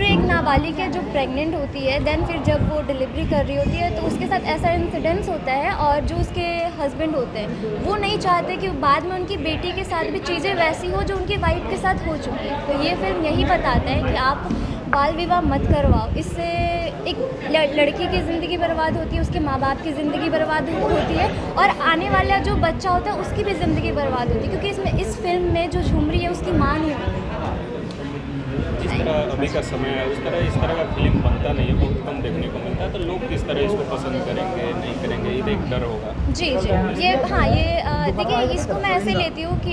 एक नाबालिग है जो प्रेग्नेंट होती है, देन फिर जब वो डिलीवरी कर रही होती है तो उसके साथ ऐसा इंसिडेंस होता है, और जो उसके हस्बैंड होते हैं वो नहीं चाहते कि बाद में उनकी बेटी के साथ भी चीज़ें वैसी हो जो उनकी वाइफ के साथ हो चुकी है। तो ये फिल्म यही बताता है कि आप बाल विवाह मत करवाओ, इससे एक लड़की की ज़िंदगी बर्बाद होती है, उसके माँ बाप की ज़िंदगी बर्बाद होती है, और आने वाला जो बच्चा होता है उसकी भी ज़िंदगी बर्बाद होती है, क्योंकि इस फिल्म में जो झुमरी है उसकी माँ नहीं होती। जिस तरह अभी का समय है उस तरह इस तरह का फिल्म बनता नहीं है, बहुत कम देखने को मिलता है, तो लोग किस तरह इसको पसंद करेंगे नहीं करेंगे, ये एक डर होगा। जी ये देखिए, इसको मैं ऐसे लेती हूँ कि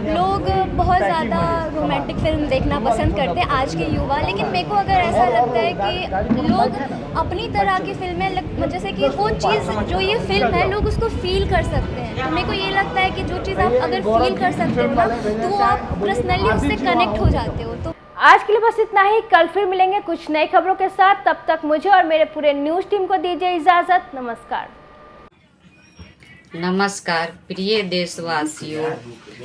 लोग बहुत ज़्यादा रोमांटिक फिल्म देखना पसंद करते हैं आज के युवा, लेकिन मेरे को अगर ऐसा लगता है कि लोग अपनी तरह की फिल्में, जैसे कि वो चीज़ जो ये फिल्म है लोग उसको फील कर सकते हैं। तो मेरे को ये लगता है कि जो चीज़ आप अगर फील कर सकते हो ना, तो वो आप पर्सनली उससे कनेक्ट हो जाते हो। तो आज के लिए बस इतना ही। कल फिर मिलेंगे कुछ नई खबरों के साथ। तब तक मुझे और मेरे पूरे न्यूज़ टीम को दीजिए इजाज़त। नमस्कार। नमस्कार प्रिय देशवासियों,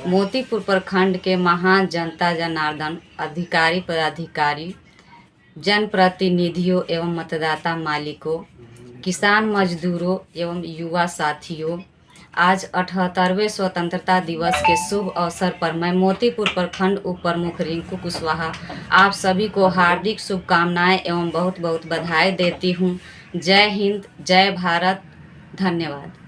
मोतीपुर प्रखंड के महान जनता जनार्दन, अधिकारी पदाधिकारी, जनप्रतिनिधियों एवं मतदाता मालिकों, किसान मजदूरों एवं युवा साथियों, आज 78वें स्वतंत्रता दिवस के शुभ अवसर पर मैं मोतीपुर प्रखंड उप प्रमुख रिंकू कुशवाहा आप सभी को हार्दिक शुभकामनाएं एवं बहुत बहुत बधाई देती हूं। जय हिंद, जय भारत, धन्यवाद।